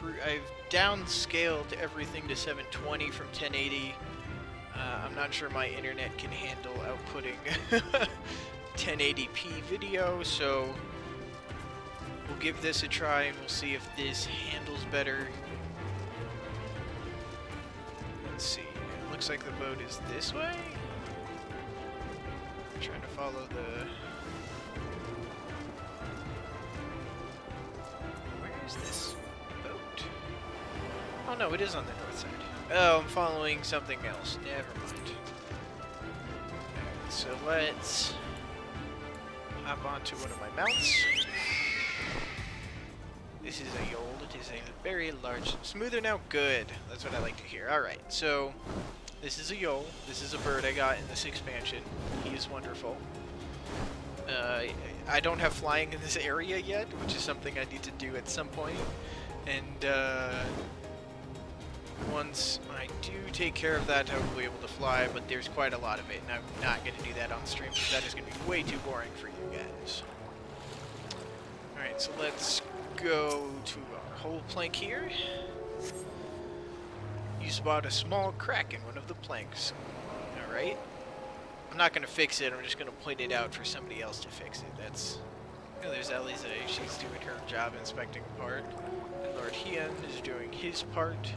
I've downscaled everything to 720 from 1080. I'm not sure my internet can handle outputting 1080p video, so we'll give this a try and we'll see if this handles better. Let's see. It looks like the boat is this way. I'm trying to follow the... Where is this boat? Oh no, it is on the north side. Oh, I'm following something else. Never mind. So let's hop onto one of my mounts. This is a yole. It is a very large... Smoother now? Good. That's what I like to hear. Alright, so this is a yole. This is a bird I got in this expansion. He is wonderful. I don't have flying in this area yet, which is something I need to do at some point. And once I do take care of that, I will be able to fly, but there's quite a lot of it, and I'm not going to do that on stream, because that is going to be way too boring for you guys. Alright, so let's go to our whole plank here. You spot a small crack in one of the planks. Alright. I'm not going to fix it, I'm just going to point it out for somebody else to fix it. That's... Oh, there's Eliza. She's doing her job inspecting a part. And Lord Hien is doing his part,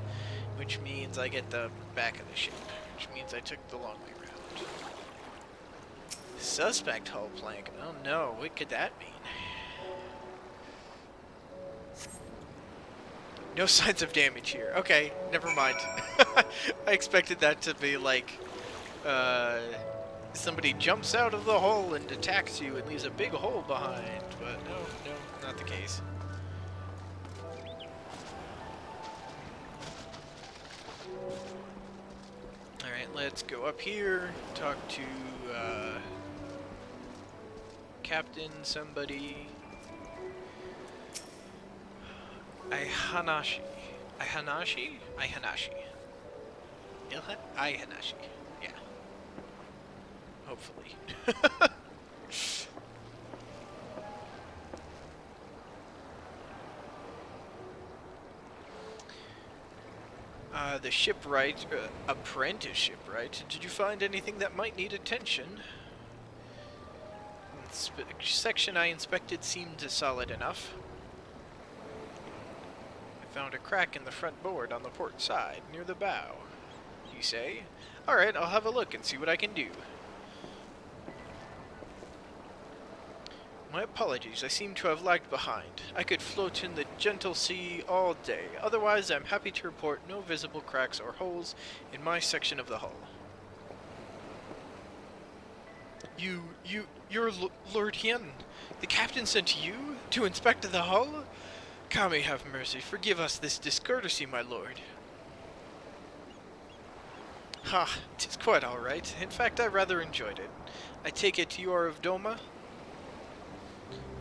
which means I get the back of the ship, which means I took the long way around. Suspect hull plank. Oh no, what could that mean? No signs of damage here. Okay, never mind. I expected that to be like, somebody jumps out of the hull and attacks you and leaves a big hole behind, but no, not the case. Alright, let's go up here, talk to, Captain somebody. Ihanashi. Ihanashi? Ihanashi. Yeah. Hopefully. The shipwright, apprentice shipwright. Did you find anything that might need attention? Section I inspected seemed solid enough. I found a crack in the front board on the port side, near the bow. You say? Alright, I'll have a look and see what I can do. My apologies, I seem to have lagged behind. I could float in the gentle sea all day. Otherwise, I'm happy to report no visible cracks or holes in my section of the hull. You're Lord Hien. The captain sent you to inspect the hull? Kami have mercy. Forgive us this discourtesy, my lord. Ha, 'tis quite all right. In fact, I rather enjoyed it. I take it you are of Doma?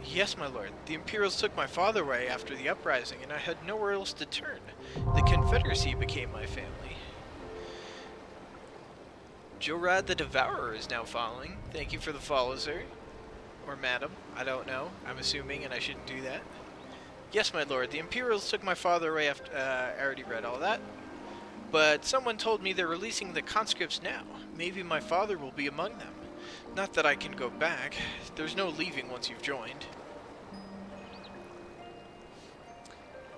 Yes, my lord. The Imperials took my father away after the uprising, and I had nowhere else to turn. The Confederacy became my family. Jorad the Devourer is now following. Thank you for the follow, sir. Or madam. I don't know. I'm assuming, and I shouldn't do that. Yes, my lord. The Imperials took my father away after... I already read all that. But someone told me they're releasing the conscripts now. Maybe my father will be among them. Not that I can go back. There's no leaving once you've joined.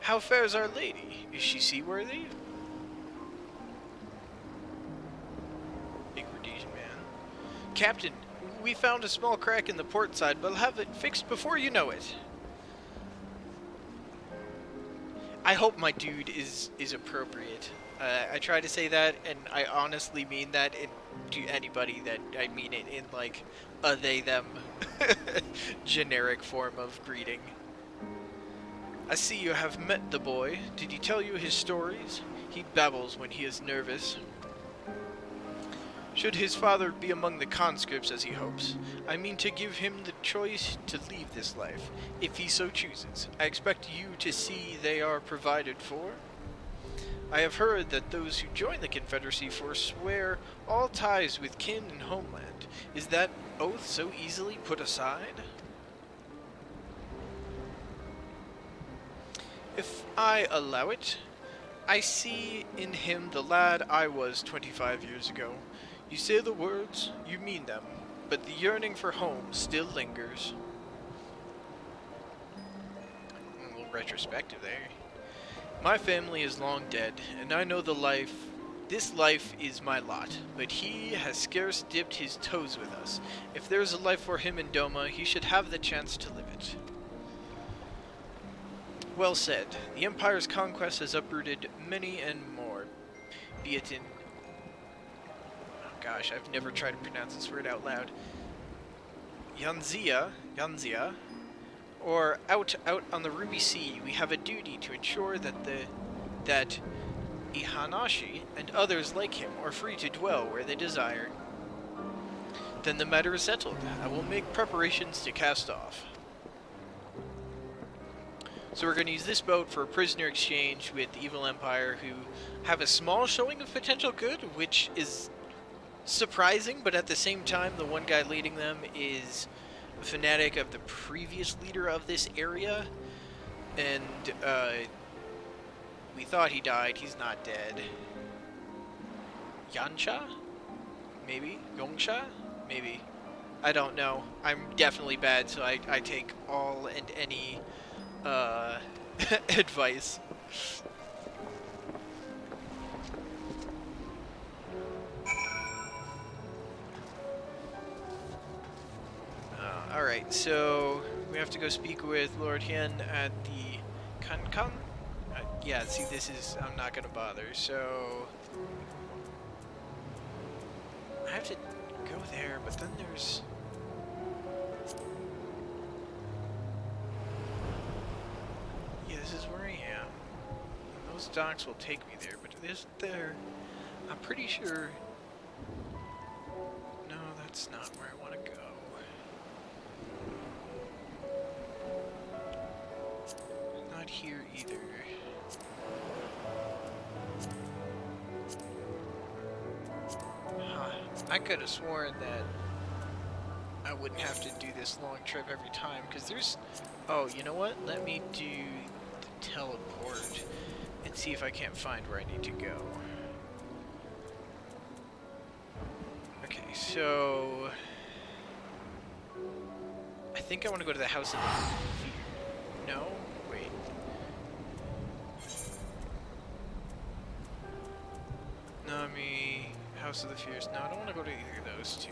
How fares Our Lady? Is she seaworthy? Big Rhodesian man. Captain, we found a small crack in the port side, but I'll have it fixed before you know it. I hope my dude is appropriate. I try to say that, and I honestly mean that to anybody that I mean it in, like, a they-them generic form of greeting. I see you have met the boy. Did he tell you his stories? He babbles when he is nervous. Should his father be among the conscripts as he hopes, I mean to give him the choice to leave this life, if he so chooses. I expect you to see they are provided for. I have heard that those who join the Confederacy forswear all ties with kin and homeland. Is that oath so easily put aside? If I allow it, I see in him the lad I was 25 years ago. You say the words, you mean them, but the yearning for home still lingers. A little retrospective there. My family is long dead, and I know this life is my lot, but he has scarce dipped his toes with us. If there is a life for him in Doma, he should have the chance to live it. Well said. The Empire's conquest has uprooted many and more, be it in... Oh gosh, I've never tried to pronounce this word out loud. Yanzia, or out on the Ruby Sea, we have a duty to ensure that Ihanashi and others like him are free to dwell where they desire. Then the matter is settled. I will make preparations to cast off. So we're going to use this boat for a prisoner exchange with the Evil Empire, who have a small showing of potential good, which is surprising, but at the same time, the one guy leading them is a fanatic of the previous leader of this area, and we thought he died. He's not dead. Yansha? Maybe? Yongsha? Maybe. I don't know. I'm definitely bad, so I take all and any advice. Alright, so we have to go speak with Lord Hien at the Kankan? Yeah, see, this is... I'm not gonna bother, so... I have to go there, but then there's... Yeah, this is where I am. And those docks will take me there, but isn't there... I'm pretty sure... No, that's not where I want to go. Not here either. Huh. I could have sworn that I wouldn't have to do this long trip every time, because there's... Oh, you know what? Let me do the teleport and see if I can't find where I need to go. Okay, so... I think I want to go to the House of the Fear. No? Wait. Nami, House of the Fears. No, I don't want to go to either of those two.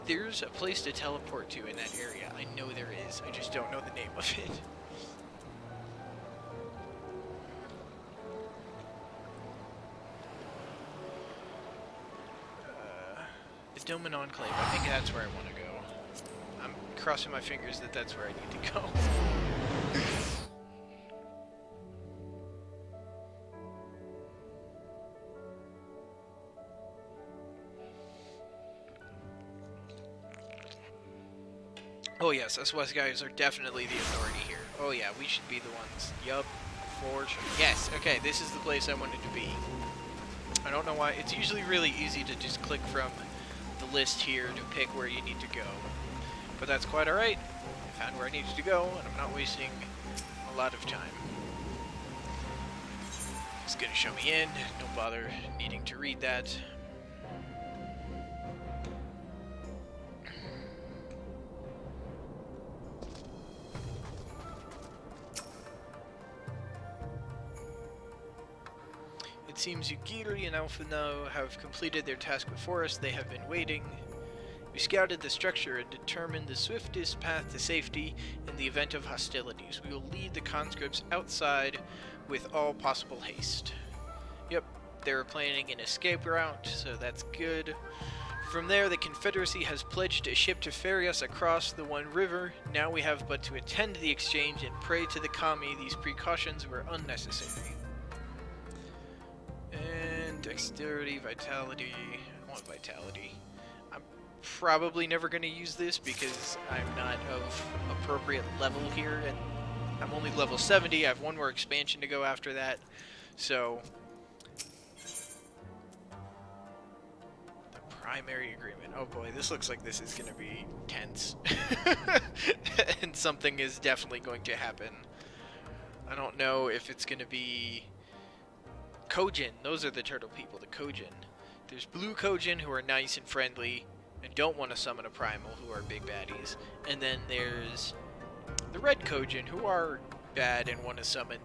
There's a place to teleport to in that area. I know there is. I just don't know the name of it. The Doman Enclave. I think that's where I want to go. I'm crossing my fingers that that's where I need to go. Oh yes, us West guys are definitely the authority here. Oh yeah, we should be the ones. Yup, for sure. Yes, okay, this is the place I wanted to be. I don't know why. It's usually really easy to just click from the list here to pick where you need to go. But that's quite alright. I found where I needed to go, and I'm not wasting a lot of time. It's gonna show me in. Don't bother needing to read that. It seems Yugiri and Alphino have completed their task before us. They have been waiting. We scouted the structure and determined the swiftest path to safety in the event of hostilities. We will lead the conscripts outside with all possible haste. Yep, they were planning an escape route, so that's good. From there, the Confederacy has pledged a ship to ferry us across the One River. Now we have but to attend the exchange and pray to the Kami these precautions were unnecessary. And dexterity, vitality. I want vitality. I'm probably never going to use this because I'm not of appropriate level here, and I'm only level 70. I have one more expansion to go after that, so the Primary agreement. Oh boy, this looks like this is gonna be tense. And something is definitely going to happen. I don't know if it's gonna be Kojin. Those are the turtle people, the Kojin. There's blue Kojin who are nice and friendly and don't want to summon a primal, who are big baddies. And then there's the red Kojin who are bad and want to summon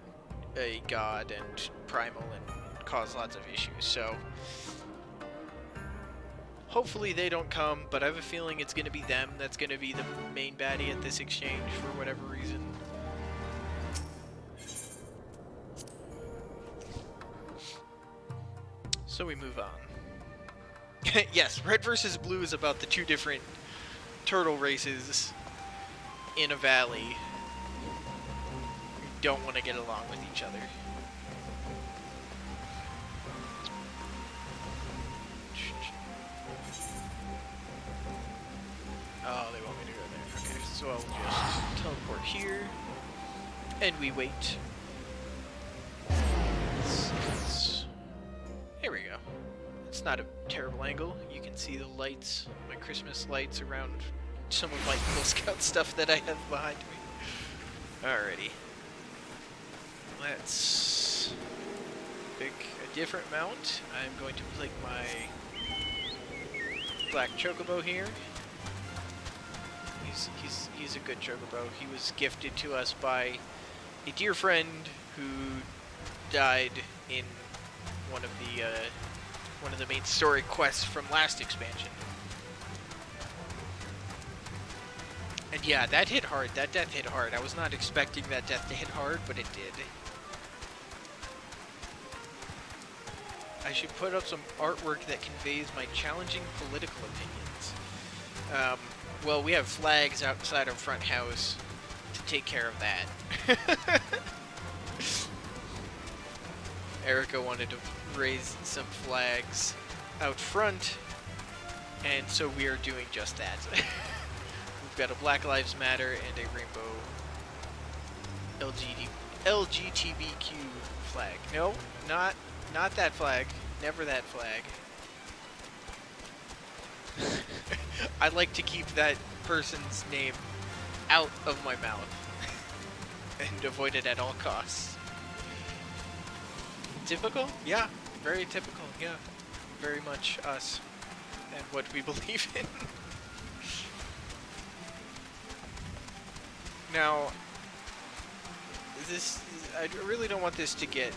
a god and primal and cause lots of issues. So hopefully they don't come, but I have a feeling it's going to be them that's going to be the main baddie at this exchange for whatever reason. So we move on. Yes, red versus blue is about the two different turtle races in a valley who don't want to get along with each other. Oh, they want me to go there. Okay, so I'll just teleport here, and we wait. Here we go. It's not a terrible angle. You can see the lights, my Christmas lights around some of my Eagle Scout stuff that I have behind me. Alrighty. Let's pick a different mount. I'm going to pick my black chocobo here. He's a good chocobo. He was gifted to us by a dear friend who died in one of the main story quests from last expansion. And yeah, that hit hard. That death hit hard. I was not expecting that death to hit hard, but it did. I should put up some artwork that conveys my challenging political opinions. Well, we have flags outside our front house to take care of that. Erica wanted to raise some flags out front, and so we are doing just that. We've got a Black Lives Matter and a rainbow LGBTQ flag. No, not that flag. Never that flag. I like to keep that person's name out of my mouth and avoid it at all costs. Typical? Yeah. Very typical, yeah. Very much us and what we believe in. Now, I really don't want this to get,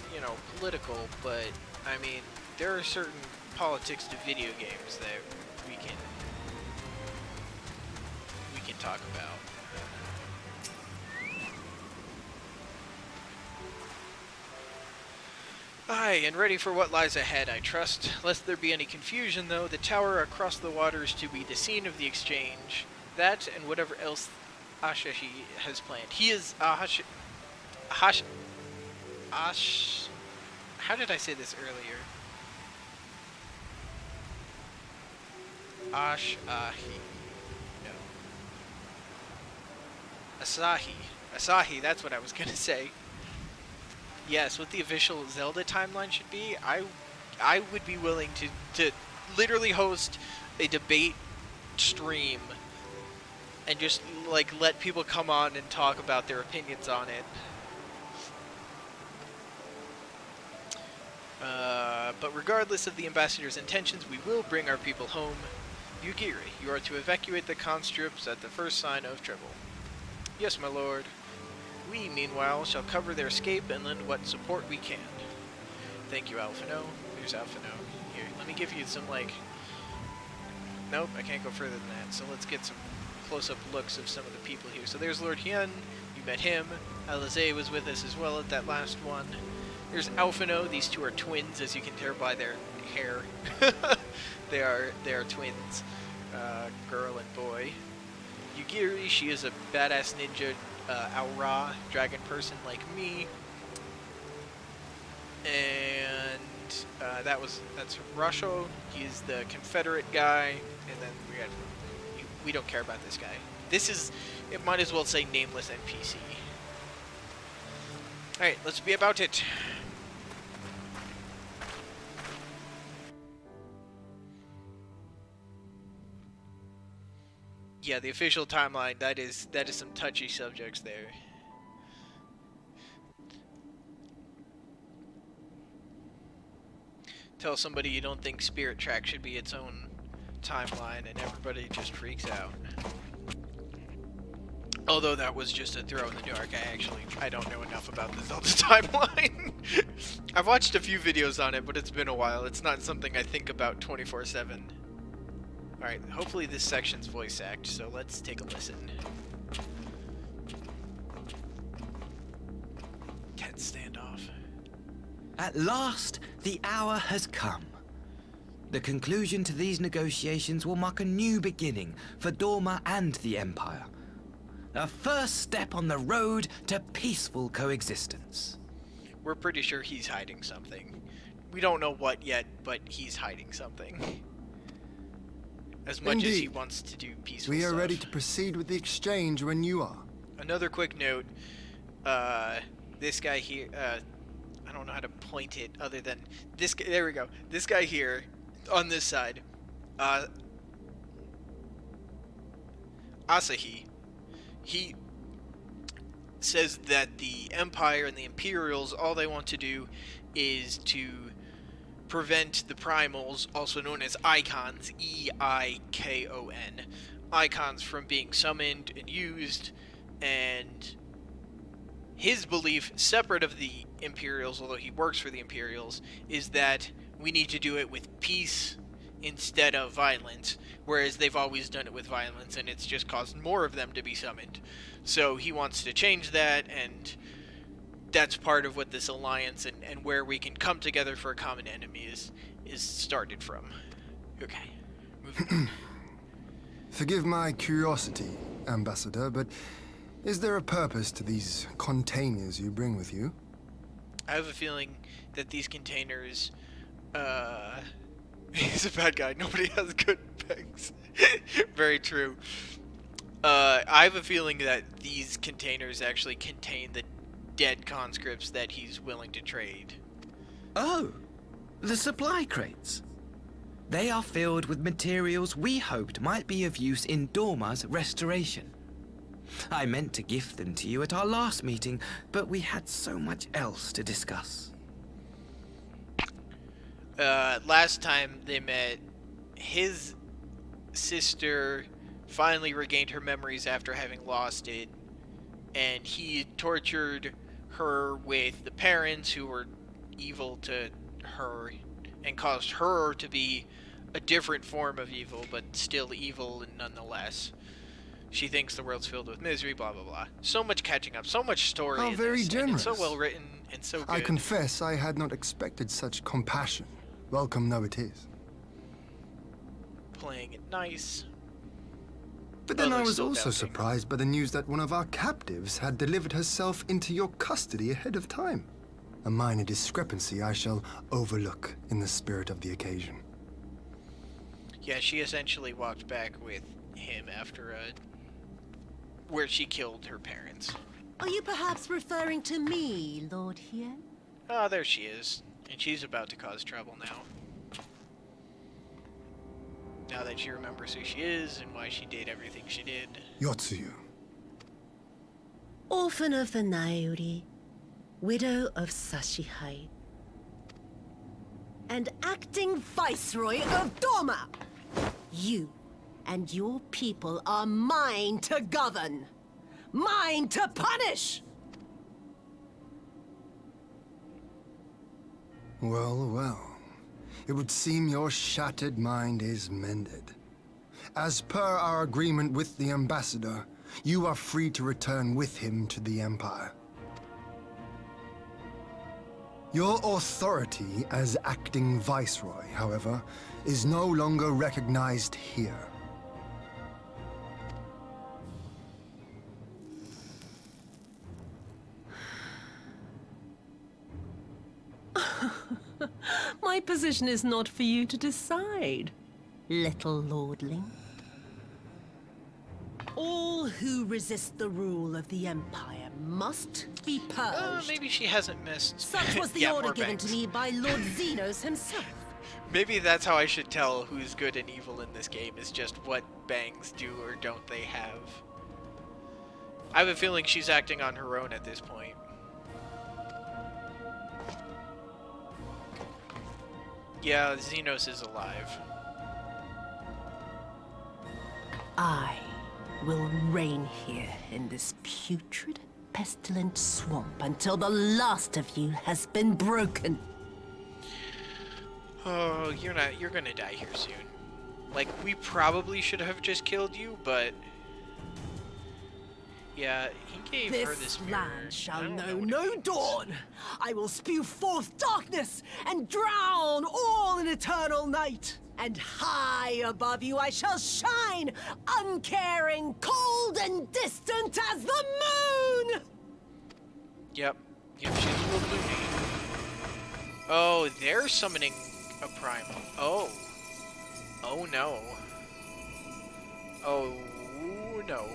political, but, I mean, there are certain politics to video games that we can talk about. Aye, and ready for what lies ahead, I trust. Lest there be any confusion, though, the tower across the water is to be the scene of the exchange. That and whatever else Ashahi has planned. He is how did I say this earlier? Ashahi. No. Asahi, that's what I was gonna say. Yes, what the official Zelda timeline should be, I would be willing to literally host a debate stream and just, let people come on and talk about their opinions on it. But regardless of the ambassador's intentions, we will bring our people home. Yugiri, you are to evacuate the conscripts at the first sign of trouble. Yes, my lord. We, meanwhile, shall cover their escape and lend what support we can. Thank you, Alphino. Here's Alphino. Here, let me give you some, Nope, I can't go further than that. So let's get some close-up looks of some of the people here. So there's Lord Hyun. You met him. Alize was with us as well at that last one. There's Alphino. These two are twins, as you can tell by their hair. they are twins. Girl and boy. Yugiri, she is a badass ninja Aura dragon person like me, and that's Rasho. He's the Confederate guy, and then we don't care about this guy. It might as well say nameless NPC. All right, let's be about it. Yeah, the official timeline, that is some touchy subjects there. Tell somebody you don't think Spirit Track should be its own timeline, and everybody just freaks out. Although that was just a throw in the dark. I don't know enough about the Zelda timeline. I've watched a few videos on it, but it's been a while. It's not something I think about 24/7. Alright, hopefully this section's voice act, so let's take a listen. Tense standoff. At last, the hour has come. The conclusion to these negotiations will mark a new beginning for Dorma and the Empire. A first step on the road to peaceful coexistence. We're pretty sure he's hiding something. We don't know what yet, but he's hiding something. As much as he wants to do peaceful stuff. We are ready to stuff. proceed with the exchange when you are. Another quick note. This guy here, I don't know how to point it other than this guy. There we go. This guy here, on this side, Asahi, he says that the Empire and the Imperials, all they want to do is to prevent the primals, also known as icons, E-I-K-O-N, icons from being summoned and used, and his belief, separate of the Imperials, although he works for the Imperials, is that we need to do it with peace instead of violence, whereas they've always done it with violence, and it's just caused more of them to be summoned. So he wants to change that, and that's part of what this alliance and where we can come together for a common enemy is started from. Okay. Moving on. Forgive my curiosity, Ambassador, but is there a purpose to these containers you bring with you? I have a feeling that these containers, he's a bad guy. Nobody has good pegs. Very true. I have a feeling that these containers actually contain the dead conscripts that he's willing to trade. Oh, the supply crates. They are filled with materials we hoped might be of use in Dorma's restoration. I meant to gift them to you at our last meeting, but we had so much else to discuss. Last time they met, his sister finally regained her memories after having lost it, and he tortured her with the parents who were evil to her and caused her to be a different form of evil, but still evil nonetheless. She thinks the world's filled with misery, blah blah blah. So much catching up, so much story. How in very this, generous. and it's so well written and so good. I confess I had not expected such compassion. Welcome though it is. Playing it nice. But then I Others was still also doubting. surprised by the news that one of our captives had delivered herself into your custody ahead of time. A minor discrepancy I shall overlook in the spirit of the occasion. Yeah, she essentially walked back with him after where she killed her parents. Are you perhaps referring to me, Lord Hien? Oh, there she is. And she's about to cause trouble now. Now that she remembers who she is and why she did everything she did. Yotsuyu. Orphan of the Nairi, widow of Sashihai, and acting Viceroy of Dorma! You and your people are mine to govern! Mine to punish! Well, well. It would seem your shattered mind is mended. As per our agreement with the Ambassador, you are free to return with him to the Empire. Your authority as acting Viceroy, however, is no longer recognized here. My position is not for you to decide, little lordling. All who resist the rule of the Empire must be purged. Maybe she hasn't missed. Such was the yeah, order more given bangs. to me by Lord Xenos himself. Maybe that's how I should tell who's good and evil in this game, is just what bangs do or don't they have. I have a feeling she's acting on her own at this point. Yeah, Xenos is alive. I will reign here in this putrid, pestilent swamp until the last of you has been broken. Oh, you're gonna die here soon. Like, we probably should have just killed you, but... Yeah, he gave her this mirror. Land shall I don't know what no it means. dawn. I will spew forth darkness and drown all in eternal night. And high above you I shall shine, uncaring, cold and distant as the moon! Yep, she's a little loony. Oh, they're summoning a primal. Oh. Oh no. Oh no.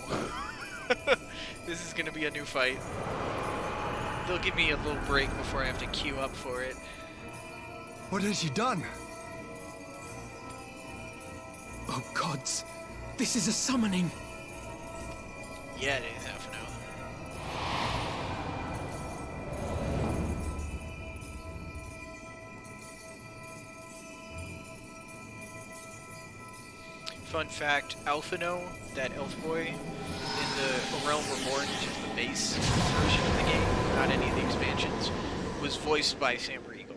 This is gonna be a new fight. They'll give me a little break before I have to queue up for it. What has she done? Oh gods, this is a summoning. Yeah, it is, Alphino. Fun fact, Alphino, that elf boy, in the Realm Reborn, which is the base version of the game, not any of the expansions, was voiced by Sam Riegel.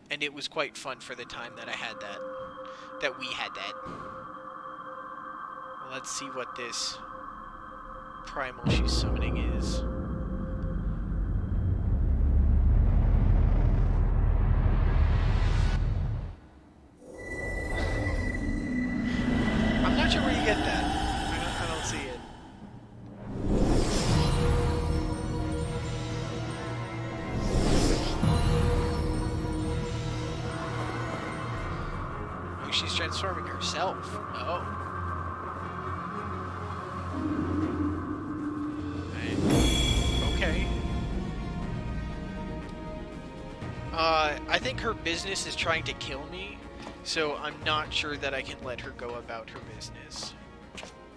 And it was quite fun for the time that I had that. That we had that. Well, let's see what this primal she's summoning is. I'm not sure where you get that. I don't see it. Oh, she's transforming herself. Oh. Okay. I think her business is trying to kill me, so I'm not sure that I can let her go about her business.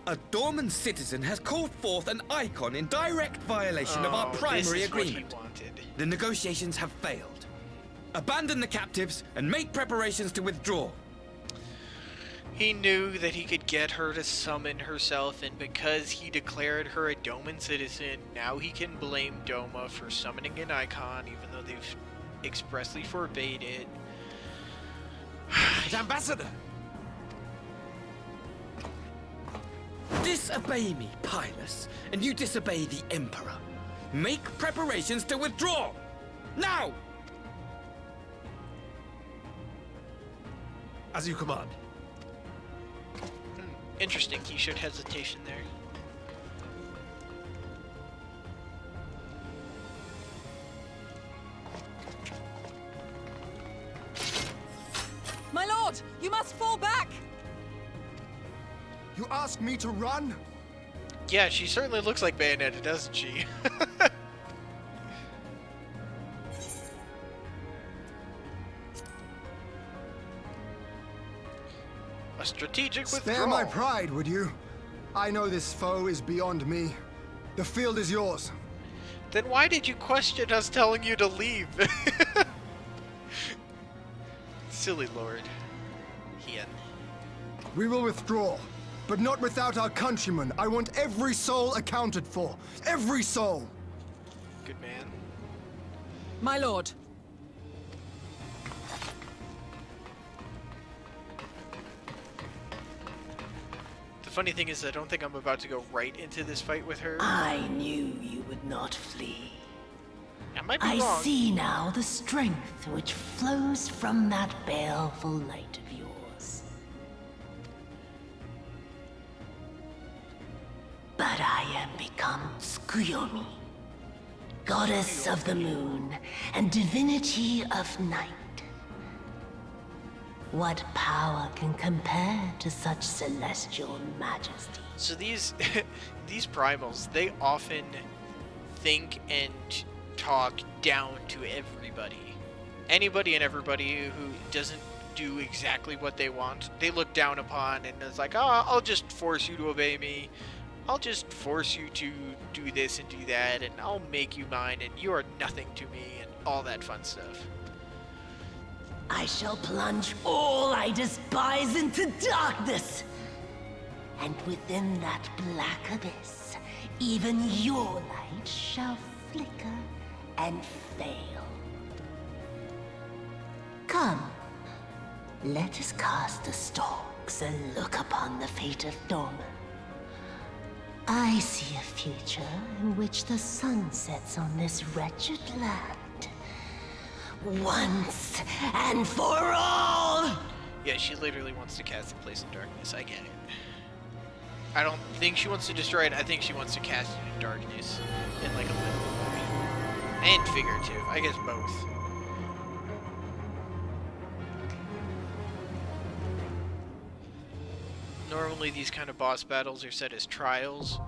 A Dorman citizen has called forth an icon in direct violation of our primary this is agreement. What he wanted. The negotiations have failed. Abandon the captives and make preparations to withdraw. He knew that he could get her to summon herself, and because he declared her a Doman citizen, now he can blame Doma for summoning an icon, even though they've expressly forbade it. Ambassador! Disobey me, Pilus, and you disobey the Emperor. Make preparations to withdraw! Now! As you command. Interesting, he showed hesitation there. My lord, you must fall back! You ask me to run? Yeah, she certainly looks like Bayonetta, doesn't she? A strategic withdrawal. Spare my pride, would you? I know this foe is beyond me. The field is yours. Then why did you question us telling you to leave? Silly lord. Hien. We will withdraw, but not without our countrymen. I want every soul accounted for. Every soul! Good man. My lord. The funny thing is, I don't think I'm about to go right into this fight with her. I knew you would not flee. I might be I wrong. see now the strength which flows from that baleful light of yours. But I am become Tsukuyomi, goddess of the moon and divinity of night. What power can compare to such celestial majesty? So these these primals, they often think and talk down to everybody. Anybody and everybody who doesn't do exactly what they want. They look down upon, and it's like, oh, I'll just force you to obey me. I'll just force you to do this and do that, and I'll make you mine, and you are nothing to me, and all that fun stuff. I shall plunge all I despise into darkness. And within that black abyss, even your light shall flicker and fail. Come, let us cast the stalks and look upon the fate of Dorma. I see a future in which the sun sets on this wretched land. Once and for all! Yeah, she literally wants to cast the place in darkness. I get it. I don't think she wants to destroy it. I think she wants to cast it in darkness in like a literal way. And figurative. I guess both. Normally these kind of boss battles are set as trials.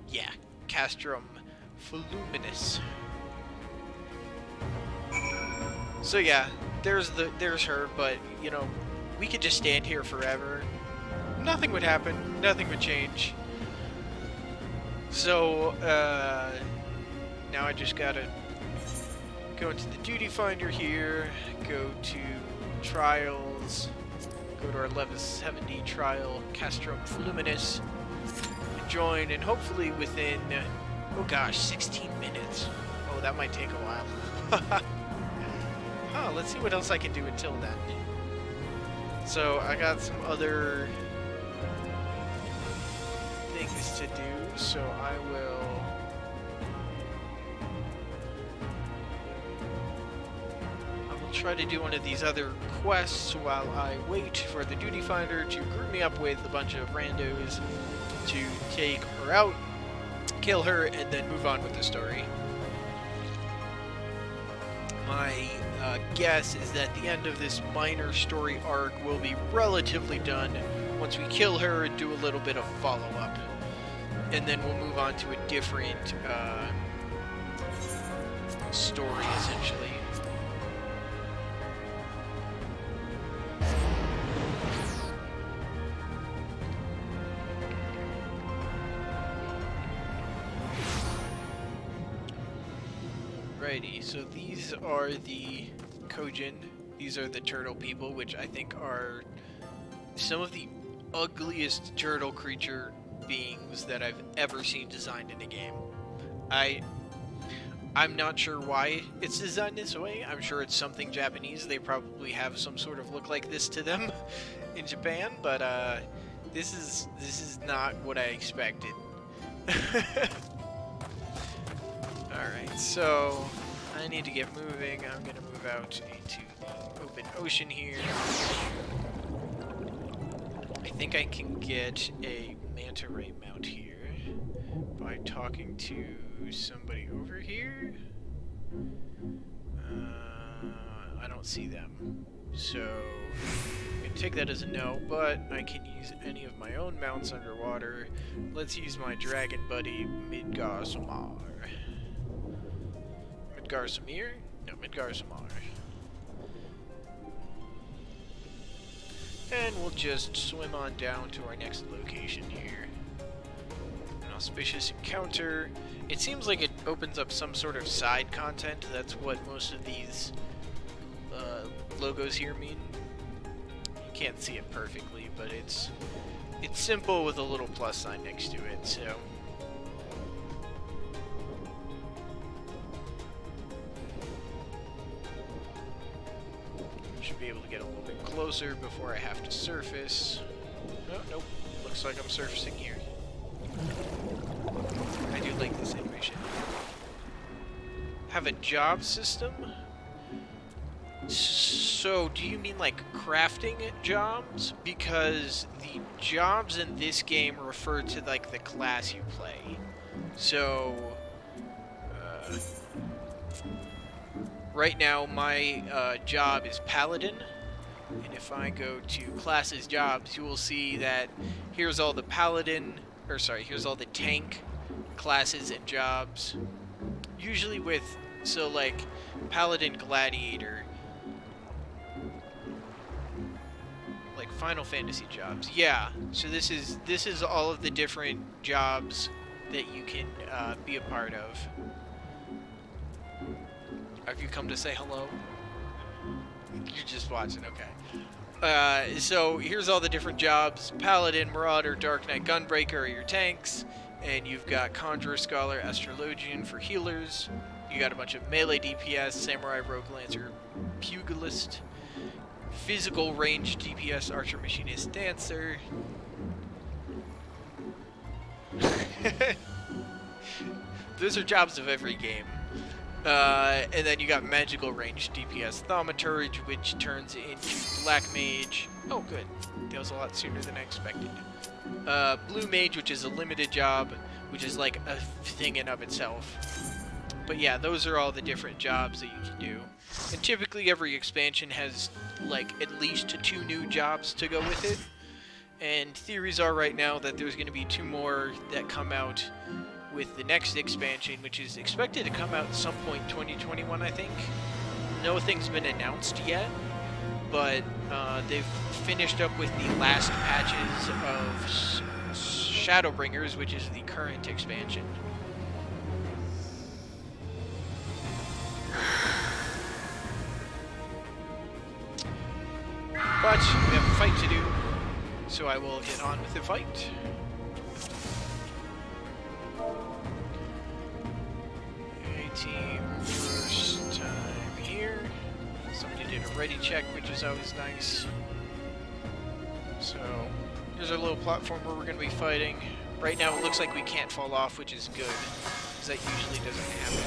Yeah, Castrum Voluminous. So yeah, there's her, but you know, we could just stand here forever. Nothing would happen, nothing would change. So now I just gotta go into the duty finder here, go to trials, go to our level 70 trial, Castrum Voluminous, join, and hopefully within, oh gosh, 16 minutes. Oh, that might take a while. Oh, let's see what else I can do until then. So I got some other things to do, so I will try to do one of these other quests while I wait for the duty finder to group me up with a bunch of randos to take her out, kill her, and then move on with the story. My guess is that the end of this minor story arc will be relatively done once we kill her and do a little bit of follow-up. And then we'll move on to a different story, essentially. Alrighty, so these are the Kojin. These are the turtle people, which I think are some of the ugliest turtle creature beings that I've ever seen designed in a game. I'm not sure why it's designed this way. I'm sure it's something Japanese. They probably have some sort of look like this to them in Japan, but this is not what I expected. Alright, so I need to get moving. I'm going to move out into the open ocean here. I think I can get a manta ray mount here by talking to somebody over here. I don't see them. So I'm going to take that as a no, but I can use any of my own mounts underwater. Let's use my dragon buddy, Midgar Samar. Midgar Samir? No, Midgar Samar. And we'll just swim on down to our next location here. An auspicious encounter. It seems like it opens up some sort of side content. That's what most of these logos here mean. You can't see it perfectly, but it's simple with a little plus sign next to it, so... Should be able to get a little bit closer before I have to surface. Oh, nope. Looks like I'm surfacing here. I do like this animation. Have a job system? So, do you mean like crafting jobs? Because the jobs in this game refer to like the class you play. So, right now my job is Paladin. And if I go to classes jobs, you will see that here's all the Paladin, or sorry, here's all the tank classes and jobs. Usually with, so like, Paladin Gladiator. Final Fantasy jobs. Yeah. So this is all of the different jobs that you can be a part of. Have you come to say hello? You're just watching, okay. So here's all the different jobs. Paladin, Marauder, Dark Knight, Gunbreaker are your tanks. And you've got Conjurer, Scholar, Astrologian for healers. You got a bunch of melee DPS, Samurai, Rogue Lancer, Pugilist, Physical Range DPS, Archer, Machinist, Dancer. Those are jobs of every game. And then you got Magical Range DPS, Thaumaturge, which turns into Black Mage. Oh, good. That was a lot sooner than I expected. Blue Mage, which is a limited job, which is like a thing in of itself. But yeah, those are all the different jobs that you can do. And typically every expansion has like at least 2 new jobs to go with it. And theories are right now that there's going to be 2 more that come out with the next expansion, which is expected to come out at some point 2021, I think. Nothing's been announced yet, but they've finished up with the last patches of Shadowbringers, which is the current expansion. But we have a fight to do, so I will get on with the fight. Team first time here. Somebody did a ready check, which is always nice. So here's our little platform where we're going to be fighting. Right now it looks like we can't fall off, which is good, because that usually doesn't happen.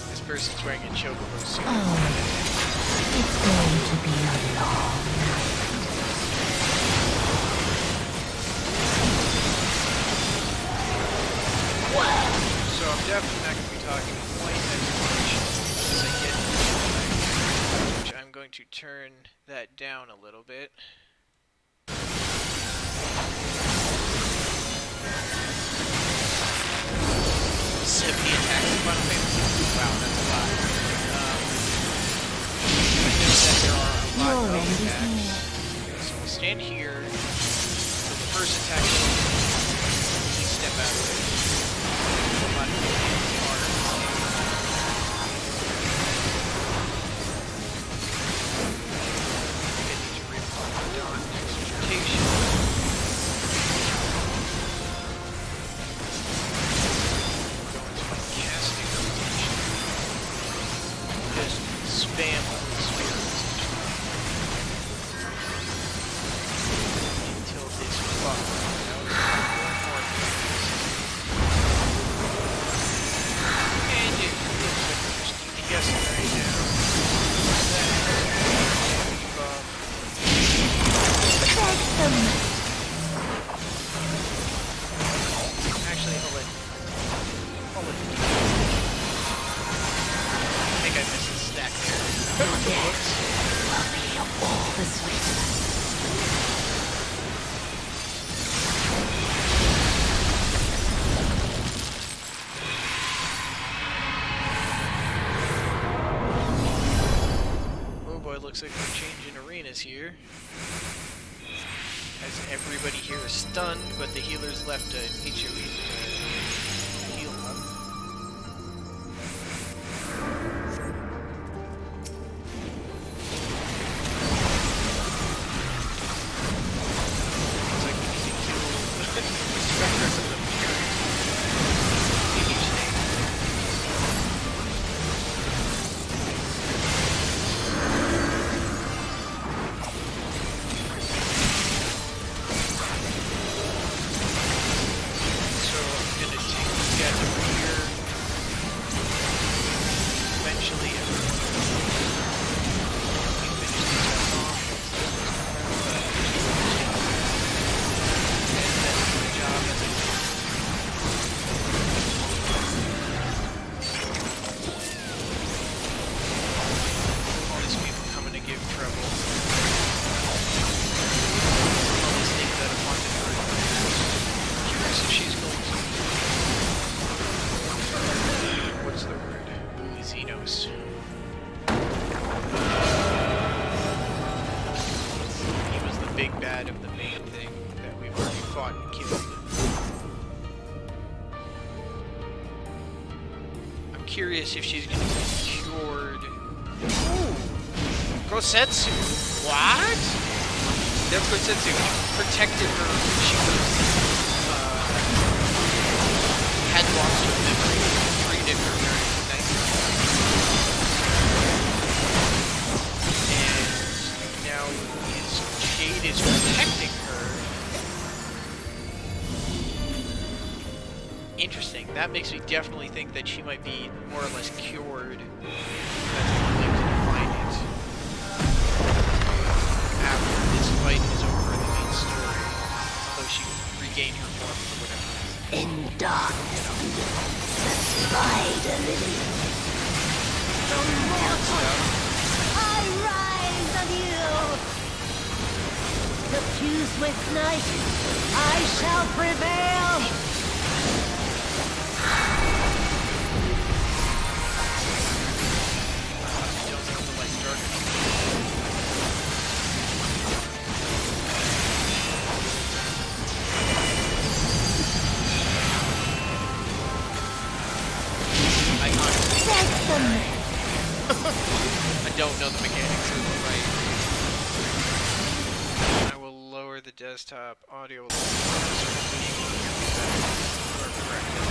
This person's wearing a chocobo suit. It's going to be a long night. So I'm definitely not going to be talking quite as much as I get into which I'm going to turn that down a little bit. 70 attacks in Final Fantasy. Wow, that's a lot. I know that there are a lot of attacks. So we'll stand here. For the first attack, please step out of it. Looks like we're changing arenas here. As everybody here is stunned, but the healers left an HOE to heal them. Looks like we need to kill Spectres of the So curious if she's gonna be cured. Ooh! Kosetsu! What? That Kosetsu protected her when she was, had lost her memory, treated her very nicely. And now his shade is protecting her. Interesting. That makes me definitely think that she might be more or less cured. That's one way to define it. After this fight is over in the main story. Although she regained her form for whatever reason. In darkness, the spider lily. The mortal, I rise on you. Suffused with night, I shall prevail. I don't know the light's darker. I don't know the mechanics of the right. I will lower the desktop audio level so the visual can be better.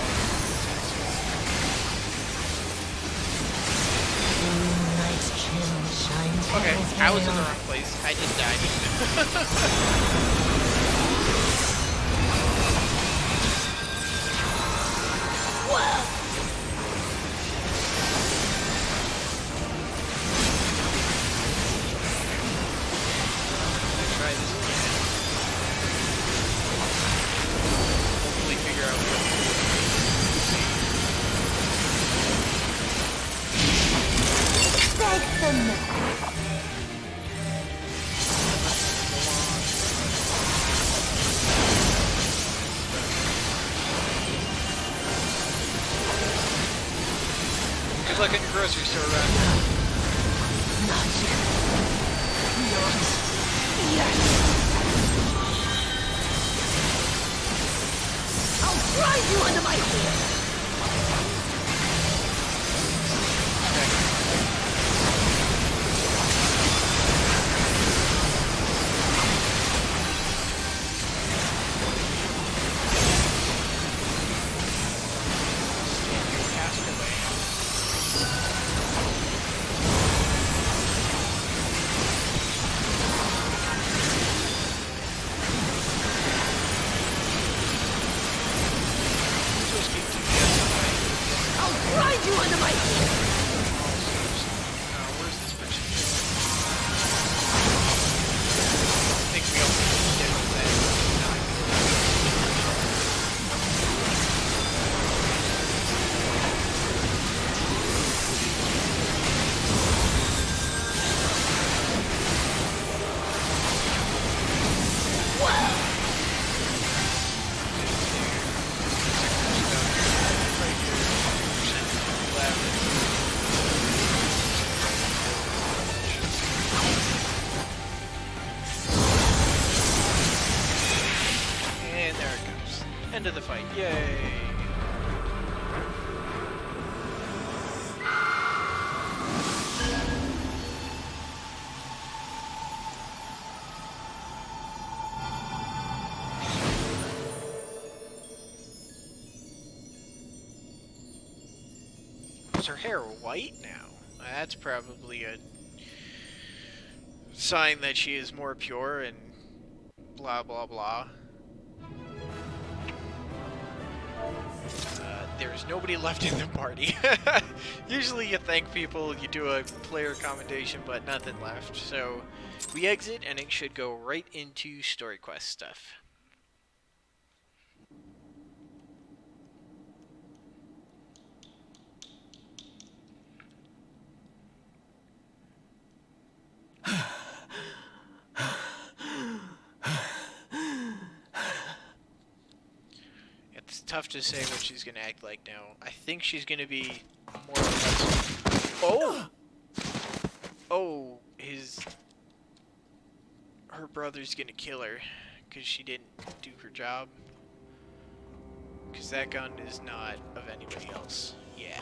Night's chill shines. Okay, I was in the wrong place. I just died. Try this again. Hopefully figure out what Take them. Good luck at your grocery store run. Not yet. Not yet. I'll grind you under my heel. Grind you under my heel. Where's this person? I think we all need to get with that. And there it goes. End of the fight. Yay! Is her hair white now? That's probably a sign that she is more pure and blah blah blah. There's nobody left in the party. Usually you thank people, you do a player commendation, but nothing left. So we exit and it should go right into story quest stuff. It's tough to say what she's gonna act like now. I think she's gonna be more or less. Oh! Oh, her brother's gonna kill her because she didn't do her job. Because that gun is not of anybody else. Yeah.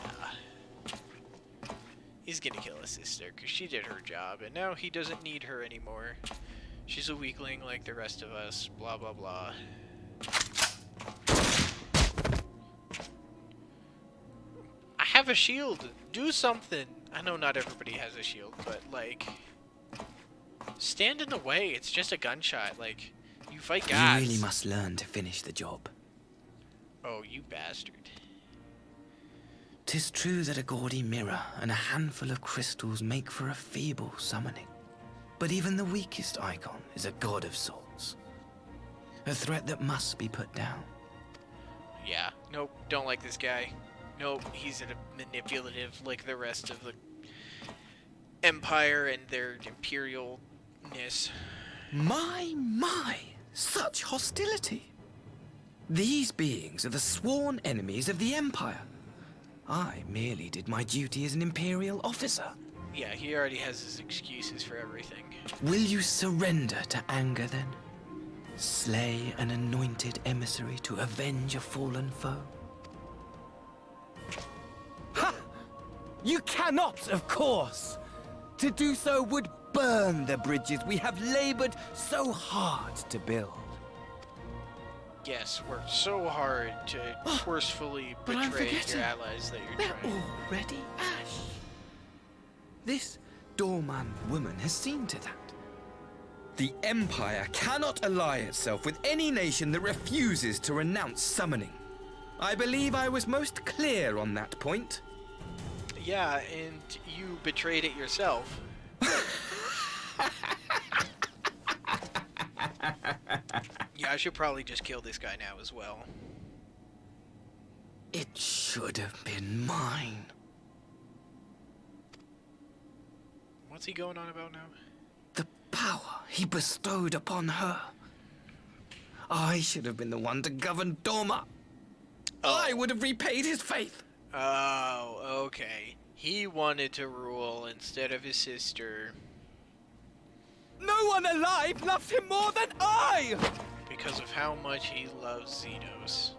He's gonna kill his sister because she did her job, and now he doesn't need her anymore. She's a weakling like the rest of us. Blah blah blah. I have a shield. Do something. I know not everybody has a shield, but like, stand in the way. It's just a gunshot. Like, you fight gods. You really must learn to finish the job. Oh, you bastard. 'Tis true that a gaudy mirror and a handful of crystals make for a feeble summoning. But even the weakest icon is a god of sorts. A threat that must be put down. Yeah. Nope. Don't like this guy. Nope. He's manipulative like the rest of the Empire and their imperialness. My, such hostility. These beings are the sworn enemies of the Empire. I merely did my duty as an Imperial officer. Yeah, he already has his excuses for everything. Will you surrender to anger then? Slay an anointed emissary to avenge a fallen foe? Ha! You cannot, of course! To do so would burn the bridges we have labored so hard to build. Yes, worked so hard to forcefully but I'm betray forgetting. your allies that you're They're trying. already ash. This doorman woman has seen to that. The Empire cannot ally itself with any nation that refuses to renounce summoning. I believe I was most clear on that point. Yeah, and you betrayed it yourself. Yeah, I should probably just kill this guy now as well. It should have been mine. What's he going on about now? The power he bestowed upon her. I should have been the one to govern Dorma. I would have repaid his faith. Oh, okay. He wanted to rule instead of his sister. No one alive loves him more than I! Because of how much he loves Xenos.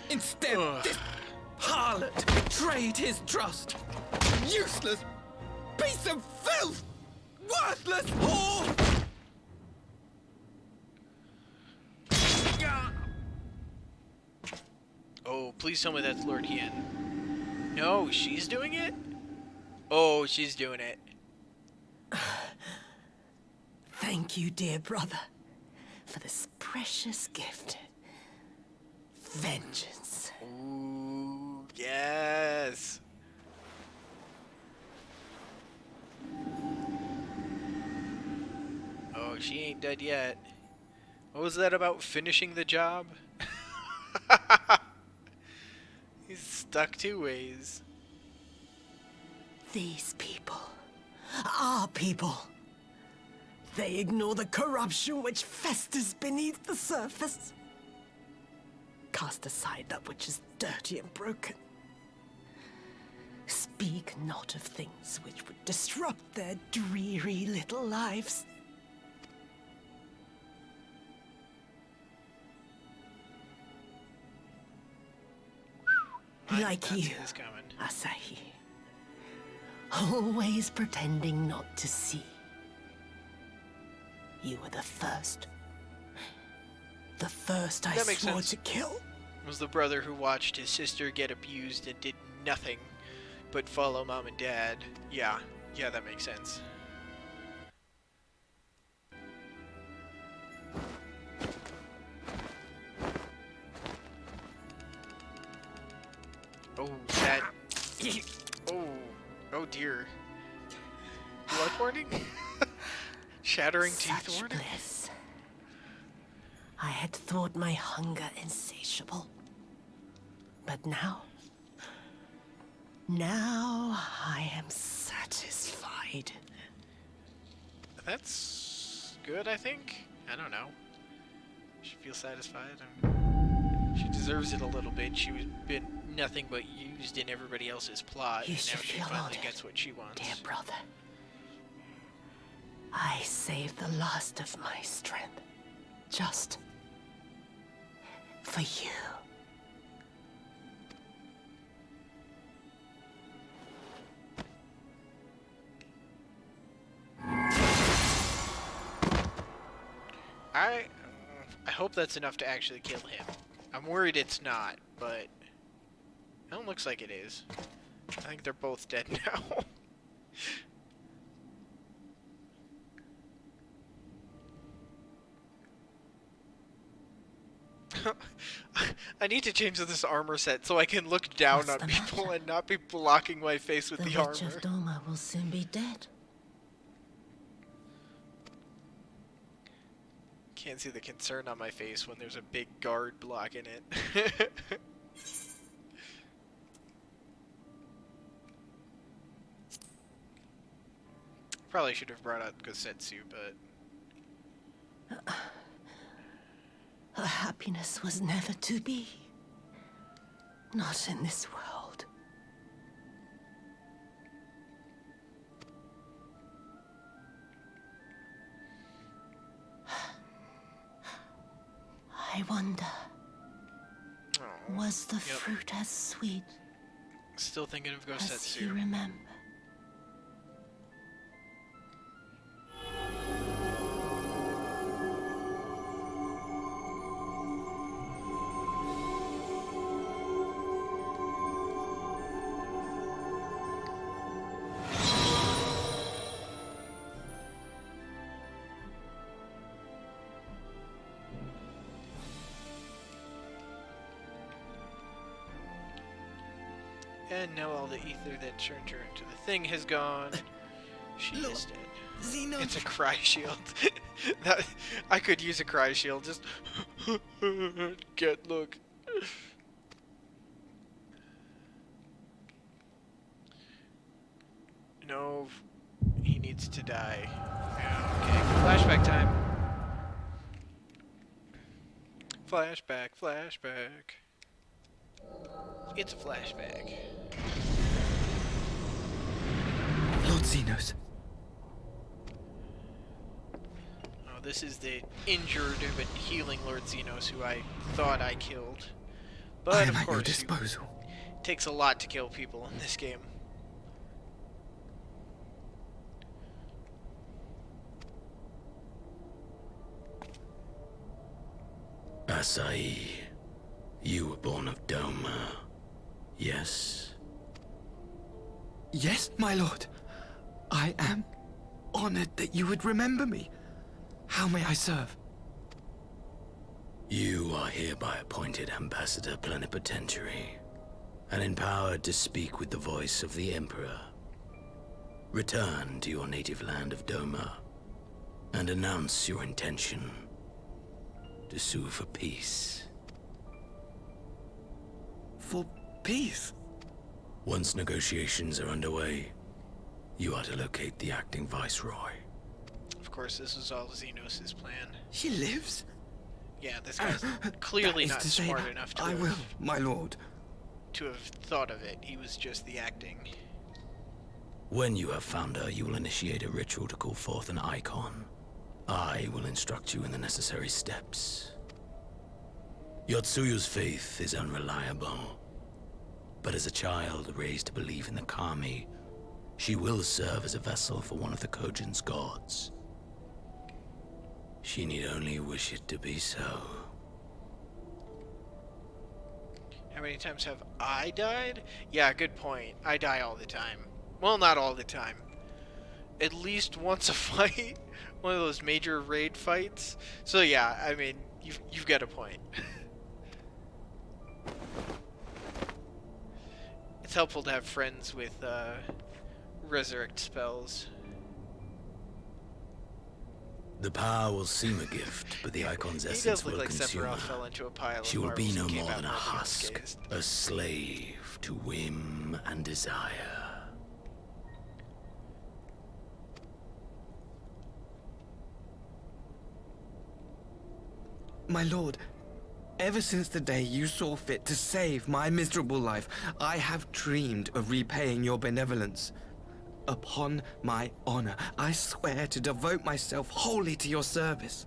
Instead, Ugh. this harlot betrayed his trust. Useless piece of filth! Worthless whore! Oh, please tell me that's Lord Hien. No, she's doing it? Oh, she's doing it. Thank you, dear brother, for this precious gift. Vengeance. Ooh, yes. Oh, she ain't dead yet. What was that about finishing the job? He's stuck two ways. These people, our people, they ignore the corruption which festers beneath the surface. Cast aside that which is dirty and broken. Speak not of things which would disrupt their dreary little lives. I did Like not see you, this coming. Asahi. Always pretending not to see. You were the first. The first I That makes swore sense. to kill. Was the brother who watched his sister get abused and did nothing but follow mom and dad. Yeah, that makes sense. Oh, that. Oh dear. Blood warning? Shattering teeth Such warning? bliss. I had thought my hunger insatiable. But now I am satisfied. That's good, I think. I don't know. She feels satisfied. She deserves it a little bit. She's been nothing but used in everybody else's plot, You and now should she feel finally honored, gets what she wants. Dear brother, I saved the last of my strength just for you. I hope that's enough to actually kill him. I'm worried it's not, but it looks like it is. I think they're both dead now. I need to change this armor set so I can look down What's on the people matter? and not be blocking my face with The the Witch armor. of Doma will soon be dead. Can't see the concern on my face when there's a big guard blocking it. Probably should have brought out Gosetsu, but Her happiness was never to be. Not in this world. I wonder, oh, was the yep. fruit as sweet Still thinking of as you Gosetsu. remember? And now all the ether that turned her into the thing has gone. She Look, is dead. Xeno. It's a cry shield. I could use a cry shield. Just look. No, he needs to die. Yeah, okay, flashback time. Flashback, flashback. It's a flashback. Lord Xenos. Oh, this is the injured but healing Lord Xenos who I thought I killed. But I of am at your course, disposal. it takes a lot to kill people in this game. Asai, you were born of Doma, yes? Yes, my lord. I am honored that you would remember me. How may I serve? You are hereby appointed Ambassador Plenipotentiary, and empowered to speak with the voice of the Emperor. Return to your native land of Doma, and announce your intention to sue for peace. For peace? Once negotiations are underway, you are to locate the acting Viceroy. Of course, this was all Xenos' plan. She lives? Yeah, this guy's clearly That is not to say, smart enough to I have, will, my lord. to have thought of it. He was just the acting. When you have found her, you will initiate a ritual to call forth an icon. I will instruct you in the necessary steps. Yotsuyu's faith is unreliable, but as a child raised to believe in the Kami, she will serve as a vessel for one of the Kojin's gods. She need only wish it to be so. How many times have I died? Yeah, good point. I die all the time. Well, not all the time. At least once a fight. One of those major raid fights. So yeah, I mean, you've got a point. It's helpful to have friends with resurrect spells. The power will seem a gift, but the icon's He essence does look will like consume Sephiroth her. fell into a pile She of will be marbles no and came more out than a nothing husk, unscathed. a slave to whim and desire. My lord, ever since the day you saw fit to save my miserable life, I have dreamed of repaying your benevolence. Upon my honor, I swear to devote myself wholly to your service.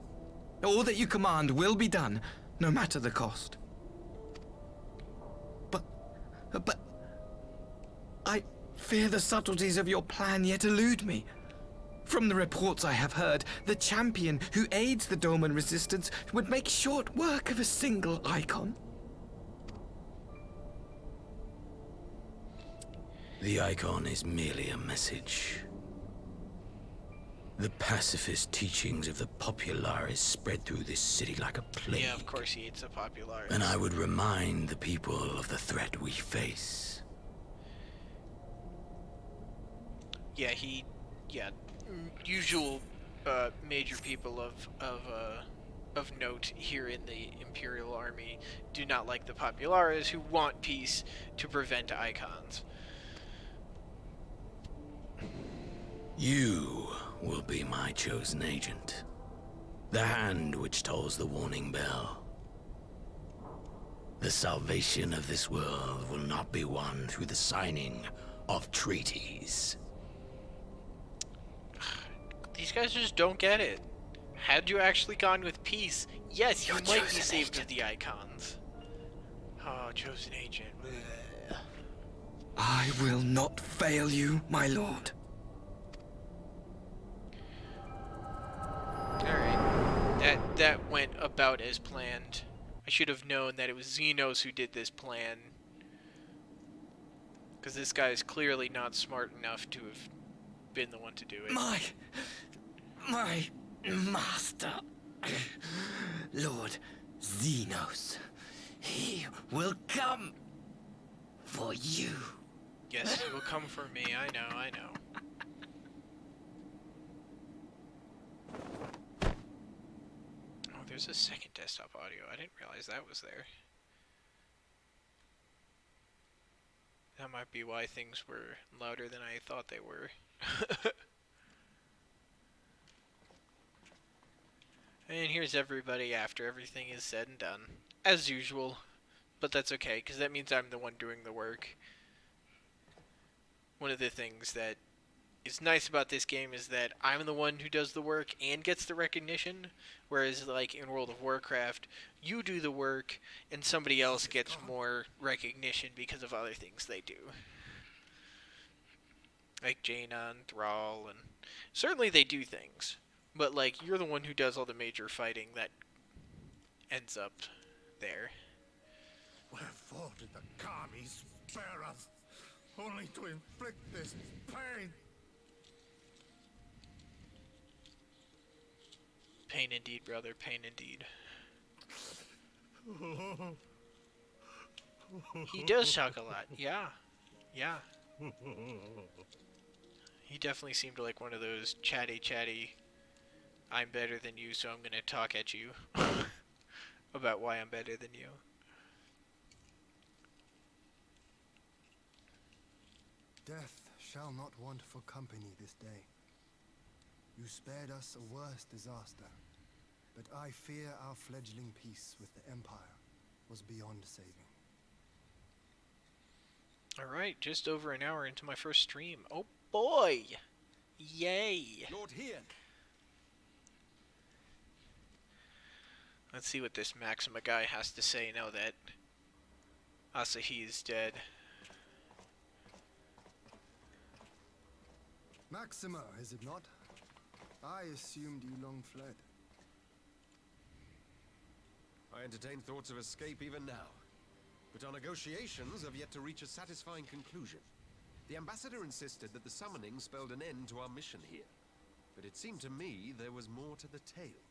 All that you command will be done, no matter the cost. But I fear the subtleties of your plan yet elude me. From the reports I have heard, the champion who aids the Doman resistance would make short work of a single icon. The icon is merely a message. The pacifist teachings of the Populares spread through this city like a plague. Yeah, of course he eats the Populares. And I would remind the people of the threat we face. Yeah, usual major people of note here in the Imperial Army do not like the Populares, who want peace to prevent icons. You will be my chosen agent. The hand which tolls the warning bell. The salvation of this world will not be won through the signing of treaties. These guys just don't get it. Had you actually gone with peace, yes, you might be saved of the icons. Oh, chosen agent. Blech. I will not fail you, my lord. Alright. That went about as planned. I should have known that it was Xenos who did this plan. Because this guy is clearly not smart enough to have been the one to do it. My master, Lord Xenos, he will come for you. Yes, he will come for me. I know. Oh, there's a second desktop audio. I didn't realize that was there. That might be why things were louder than I thought they were. And here's everybody after everything is said and done. As usual. But that's okay, because that means I'm the one doing the work. One of the things that is nice about this game is that I'm the one who does the work and gets the recognition. Whereas, like, in World of Warcraft, you do the work and somebody else gets more recognition because of other things they do. Like Jaina and Thrall, and certainly they do things. But, like, you're the one who does all the major fighting that ends up there. Wherefore did the Kami spare us, only to inflict this pain? Pain indeed, brother, pain indeed. He does talk a lot, yeah. Yeah. He definitely seemed like one of those chatty, I'm better than you, so I'm gonna talk at you about why I'm better than you. Death shall not want for company this day. You spared us a worse disaster, but I fear our fledgling peace with the Empire was beyond saving. Alright, just over an hour into my first stream. Oh boy! Yay! Lord here. Let's see what this Maxima guy has to say now that Asahi is dead. Maxima, is it not? I assumed you long fled. I entertain thoughts of escape even now. But our negotiations have yet to reach a satisfying conclusion. The ambassador insisted that the summoning spelled an end to our mission here. But it seemed to me there was more to the tale.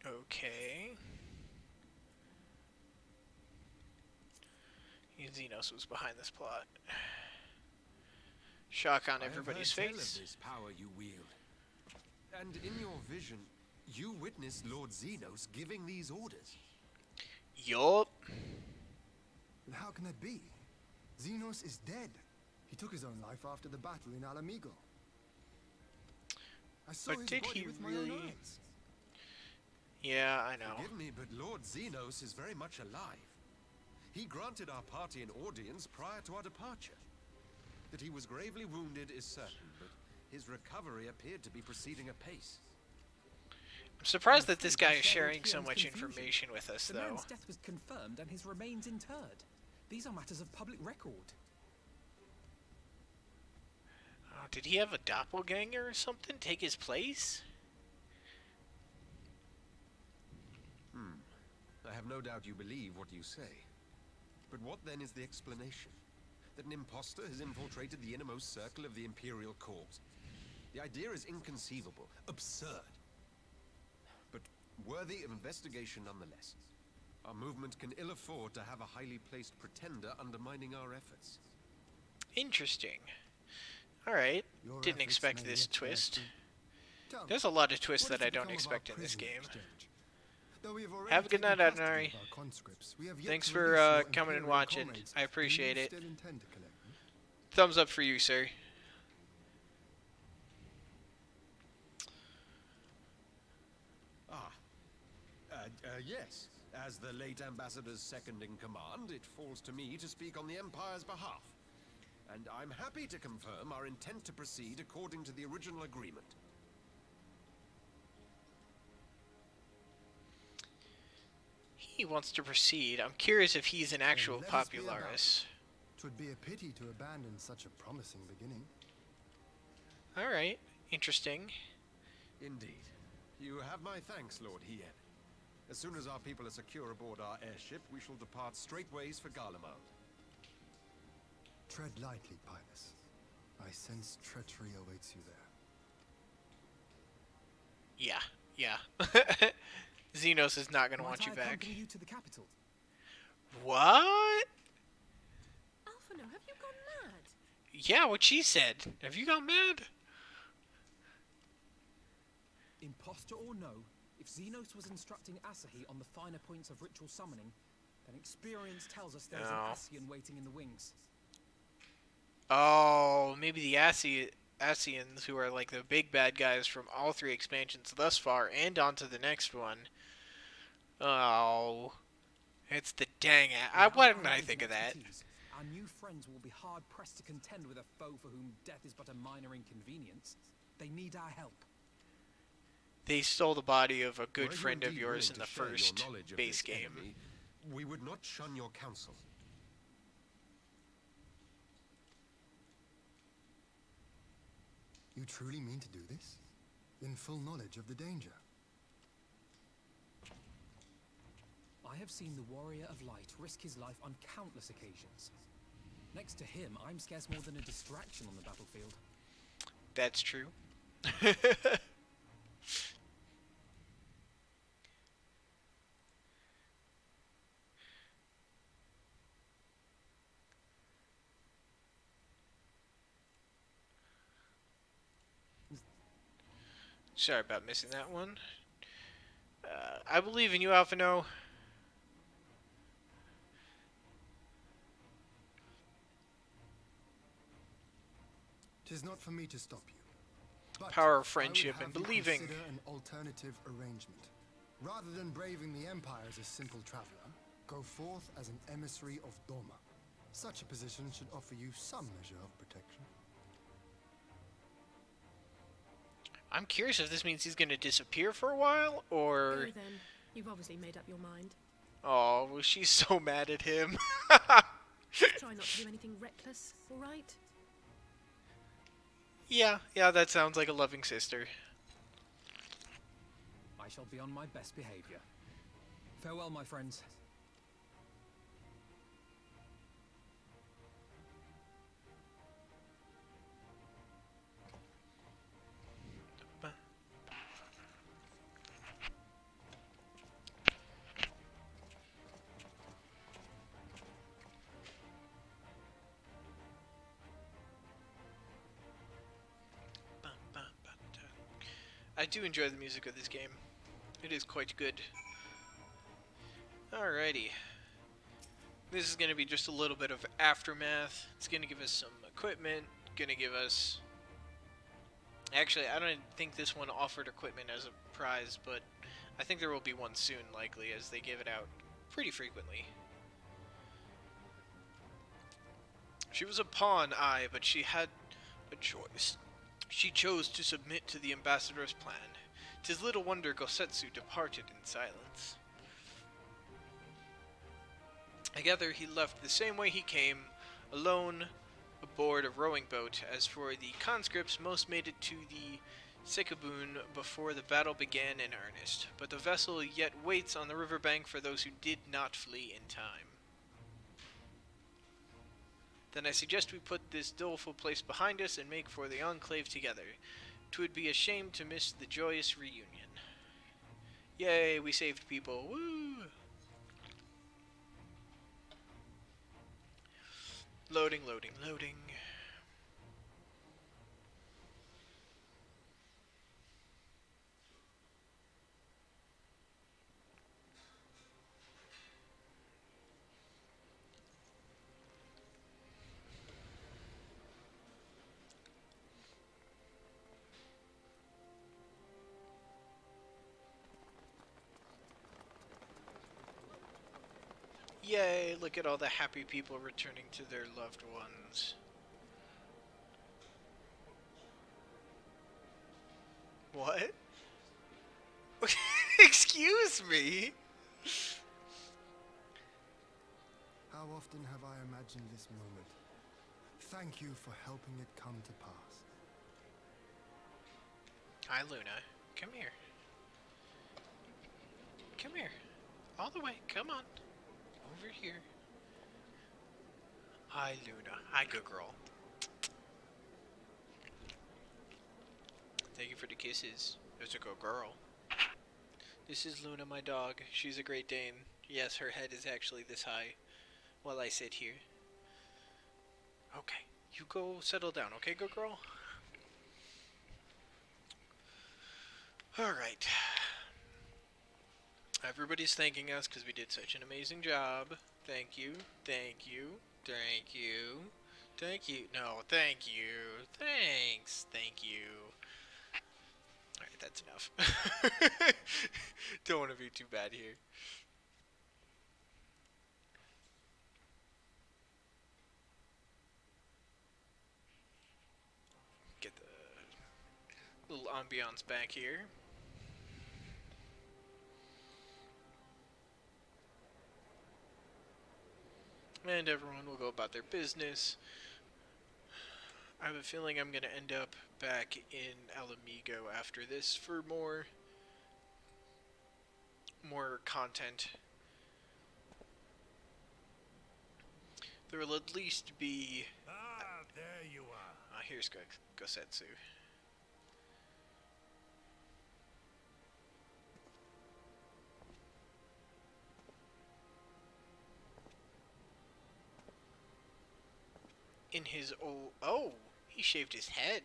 Okay. Xenos was behind this plot. Shock on everybody's I have heard tell face. of this power you wield. And in your vision, you witnessed Lord Xenos giving these orders. Yup. But how can that be? Xenos is dead. He took his own life after the battle in Alamigo. I saw But his did body he with my really? own eyes. Yeah, I know. Forgive me, but Lord Xenos is very much alive. He granted our party an audience prior to our departure. That he was gravely wounded is certain, but his recovery appeared to be proceeding apace. I'm surprised that this guy is sharing so much information with us, The though. man's death was confirmed and his remains interred. These are matters of public record. Oh, did he have a doppelganger or something take his place? I have no doubt you believe what you say. But what then is the explanation? That an impostor has infiltrated the innermost circle of the Imperial Court? The idea is inconceivable, absurd. But worthy of investigation nonetheless. Our movement can ill afford to have a highly placed pretender undermining our efforts. Interesting. Alright. Your Didn't efforts expect may this yet bear twist. fruit. Tell me, There's a lot of twists what that has I don't become of our expect in this prisoner game. exchange? Though we have already Have a good taken night, custody Adonai. of our conscripts, we have yet Thanks to for release your coming and Imperial watching. comrades. I appreciate Do you it. still intend to collect them? Thumbs up for you, sir. Yes. As the late Ambassador's second in command, it falls to me to speak on the Empire's behalf. And I'm happy to confirm our intent to proceed according to the original agreement. He wants to proceed. I'm curious if he's an actual let us be about popularis. 'Twould be a pity to abandon such a promising beginning. Alright. Interesting. Indeed. You have my thanks, Lord Hien. As soon as our people are secure aboard our airship, we shall depart straightways for Garlemald. Tread lightly, Pilus. I sense treachery awaits you there. Yeah. Xenos is not going to want Might you I back. accompany you to the capital? What? Alphino, have you gone mad? Yeah, what she said. Have you gone mad? Impostor or no, if Xenos was instructing Asahi on the finer points of ritual summoning, then experience tells us there's No. an Asian waiting in the wings. Oh, maybe the Asians, who are like the big bad guys from all 3 expansions thus far, and on to the next one. Oh, it's the dang why didn't I think of that? Our new friends will be hard-pressed to contend with a foe for whom death is but a minor inconvenience. They need our help. They stole the body of a good Were you friend of indeed yours willing in the to share your first knowledge of base this game. enemy, we would not shun your counsel. You truly mean to do this? In full knowledge of the danger? I have seen the Warrior of Light risk his life on countless occasions. Next to him, I'm scarce more than a distraction on the battlefield. That's true. Sorry about missing that one. I believe in you, Alphino. 'Tis not for me to stop you. But Power of I would friendship have and you believing. Consider an alternative arrangement. Rather than braving the Empire as a simple traveler, go forth as an emissary of Doma. Such a position should offer you some measure of protection. I'm curious if this means he's going to disappear for a while, or... Go then. You've obviously made up your mind. Oh, well, she's so mad at him. Try not to do anything reckless, all right? Yeah, that sounds like a loving sister. I shall be on my best behavior. Farewell, my friends. I do enjoy the music of this game. It is quite good. Alrighty. This is going to be just a little bit of aftermath. It's going to give us some equipment. Going to give us... Actually, I don't think this one offered equipment as a prize, but I think there will be one soon, likely, as they give it out pretty frequently. She was a pawn, aye, but she had a choice. She chose to submit to the ambassador's plan. 'Tis little wonder Gosetsu departed in silence. I gather he left the same way he came, alone, aboard a rowing boat. As for the conscripts, most made it to the Sekabun before the battle began in earnest, but the vessel yet waits on the riverbank for those who did not flee in time. Then I suggest we put this doleful place behind us and make for the Enclave together. 'Twould be a shame to miss the joyous reunion. Yay, we saved people. Woo! Loading, loading, loading. Yay, look at all the happy people returning to their loved ones. What? Excuse me? How often have I imagined this moment? Thank you for helping it come to pass. Hi, Luna. Come here. Come here. All the way. Come on. Over here. Hi, Luna. Hi, good girl. Thank you for the kisses. It's a good girl. This is Luna, my dog. She's a Great Dane. Yes, her head is actually this high while I sit here. Okay. You go settle down, okay, good girl? Alright. Everybody's thanking us because we did such an amazing job. Thank you. Thank you. Thank you. Thank you. No, thank you. Thanks. Thank you. Alright, that's enough. Don't want to be too bad here. Get the little ambiance back here. And everyone will go about their business. I have a feeling I'm going to end up back in Alamigo after this for more content. There will at least be... there you are. Here's Gosetsu. In his old... Oh! He shaved his head.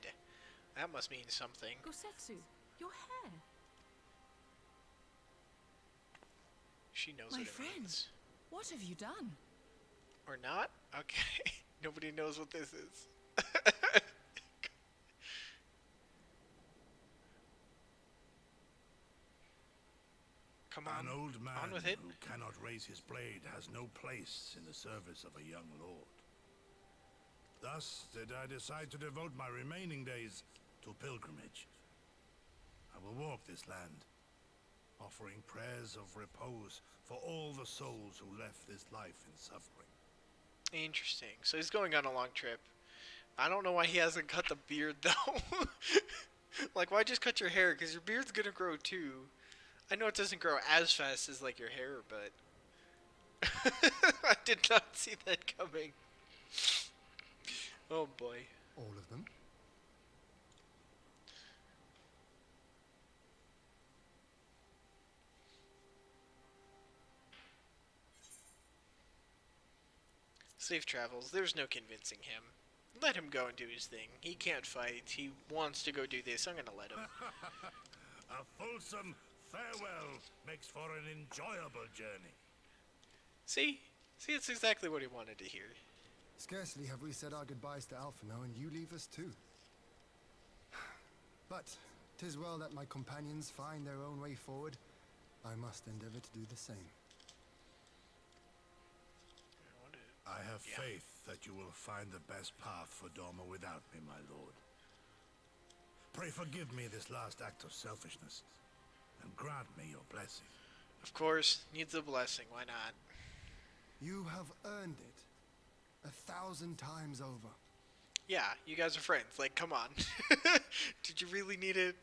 That must mean something. Gosetsu, your hair. She knows My what it friend, means. what have you done? Or not? Okay. Nobody knows what this is. Come on. An old man on with it. who cannot raise his blade has no place in the service of a young lord. Thus did I decide to devote my remaining days to pilgrimage. I will walk this land, offering prayers of repose for all the souls who left this life in suffering. Interesting. So he's going on a long trip. I don't know why he hasn't cut the beard, though. Like, why just cut your hair? Because your beard's gonna grow, too. I know it doesn't grow as fast as, like, your hair, but... I did not see that coming. Oh, boy. All of them? Safe travels. There's no convincing him. Let him go and do his thing. He can't fight. He wants to go do this. I'm gonna let him. A fulsome farewell makes for an enjoyable journey. See? See, it's exactly what he wanted to hear. Scarcely have we said our goodbyes to Alphino, and you leave us too. But 'tis well that my companions find their own way forward. I must endeavor to do the same. I have faith that you will find the best path for Dorma without me, my lord. Pray forgive me this last act of selfishness, and grant me your blessing. Of course, needs a blessing. Why not? You have earned it 1,000 times over. Yeah, you guys are friends. Like, come on. Did you really need it?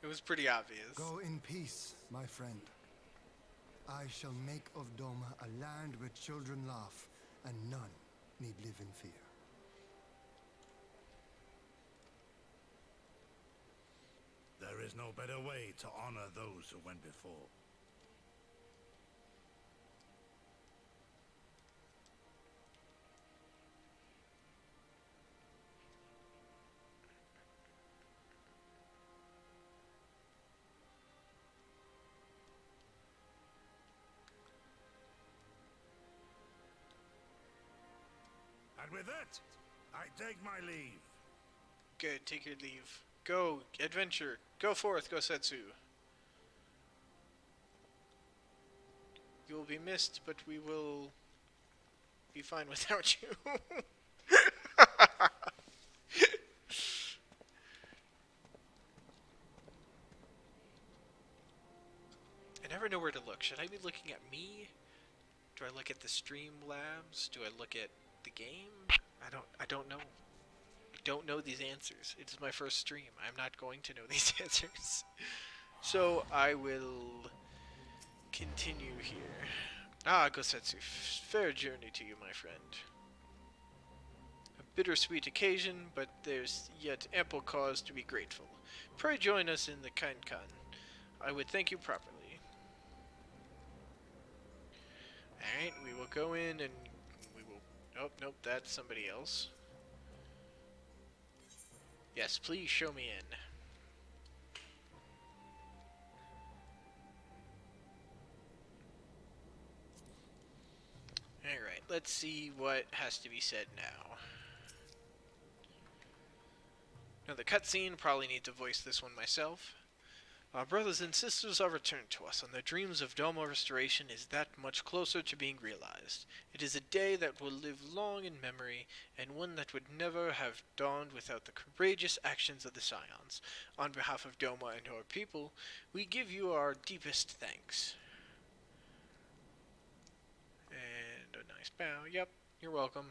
It was pretty obvious. Go in peace, my friend. I shall make of Doma a land where children laugh and none need live in fear. There is no better way to honor those who went before. And with that, I take my leave. Good, take your leave. Go, adventure. Go forth, Gosetsu. You will be missed, but we will be fine without you. I never know where to look. Should I be looking at me? Do I look at the Streamlabs? Do I look at the game? I don't know. I don't know these answers. It is my first stream. I'm not going to know these answers. So I will continue here. Ah, Gosetsu, fair journey to you, my friend. A bittersweet occasion, but there's yet ample cause to be grateful. Pray join us in the Kankan. I would thank you properly. Alright, we will go in and we will... Oh, nope, that's somebody else. Yes, please show me in. Alright, let's see what has to be said now. Now, the cutscene, probably need to voice this one myself. Our brothers and sisters are returned to us, and the dreams of Doma restoration is that much closer to being realized. It is a day that will live long in memory, and one that would never have dawned without the courageous actions of the Scions. On behalf of Doma and our people, we give you our deepest thanks. And a nice bow. Yep, you're welcome.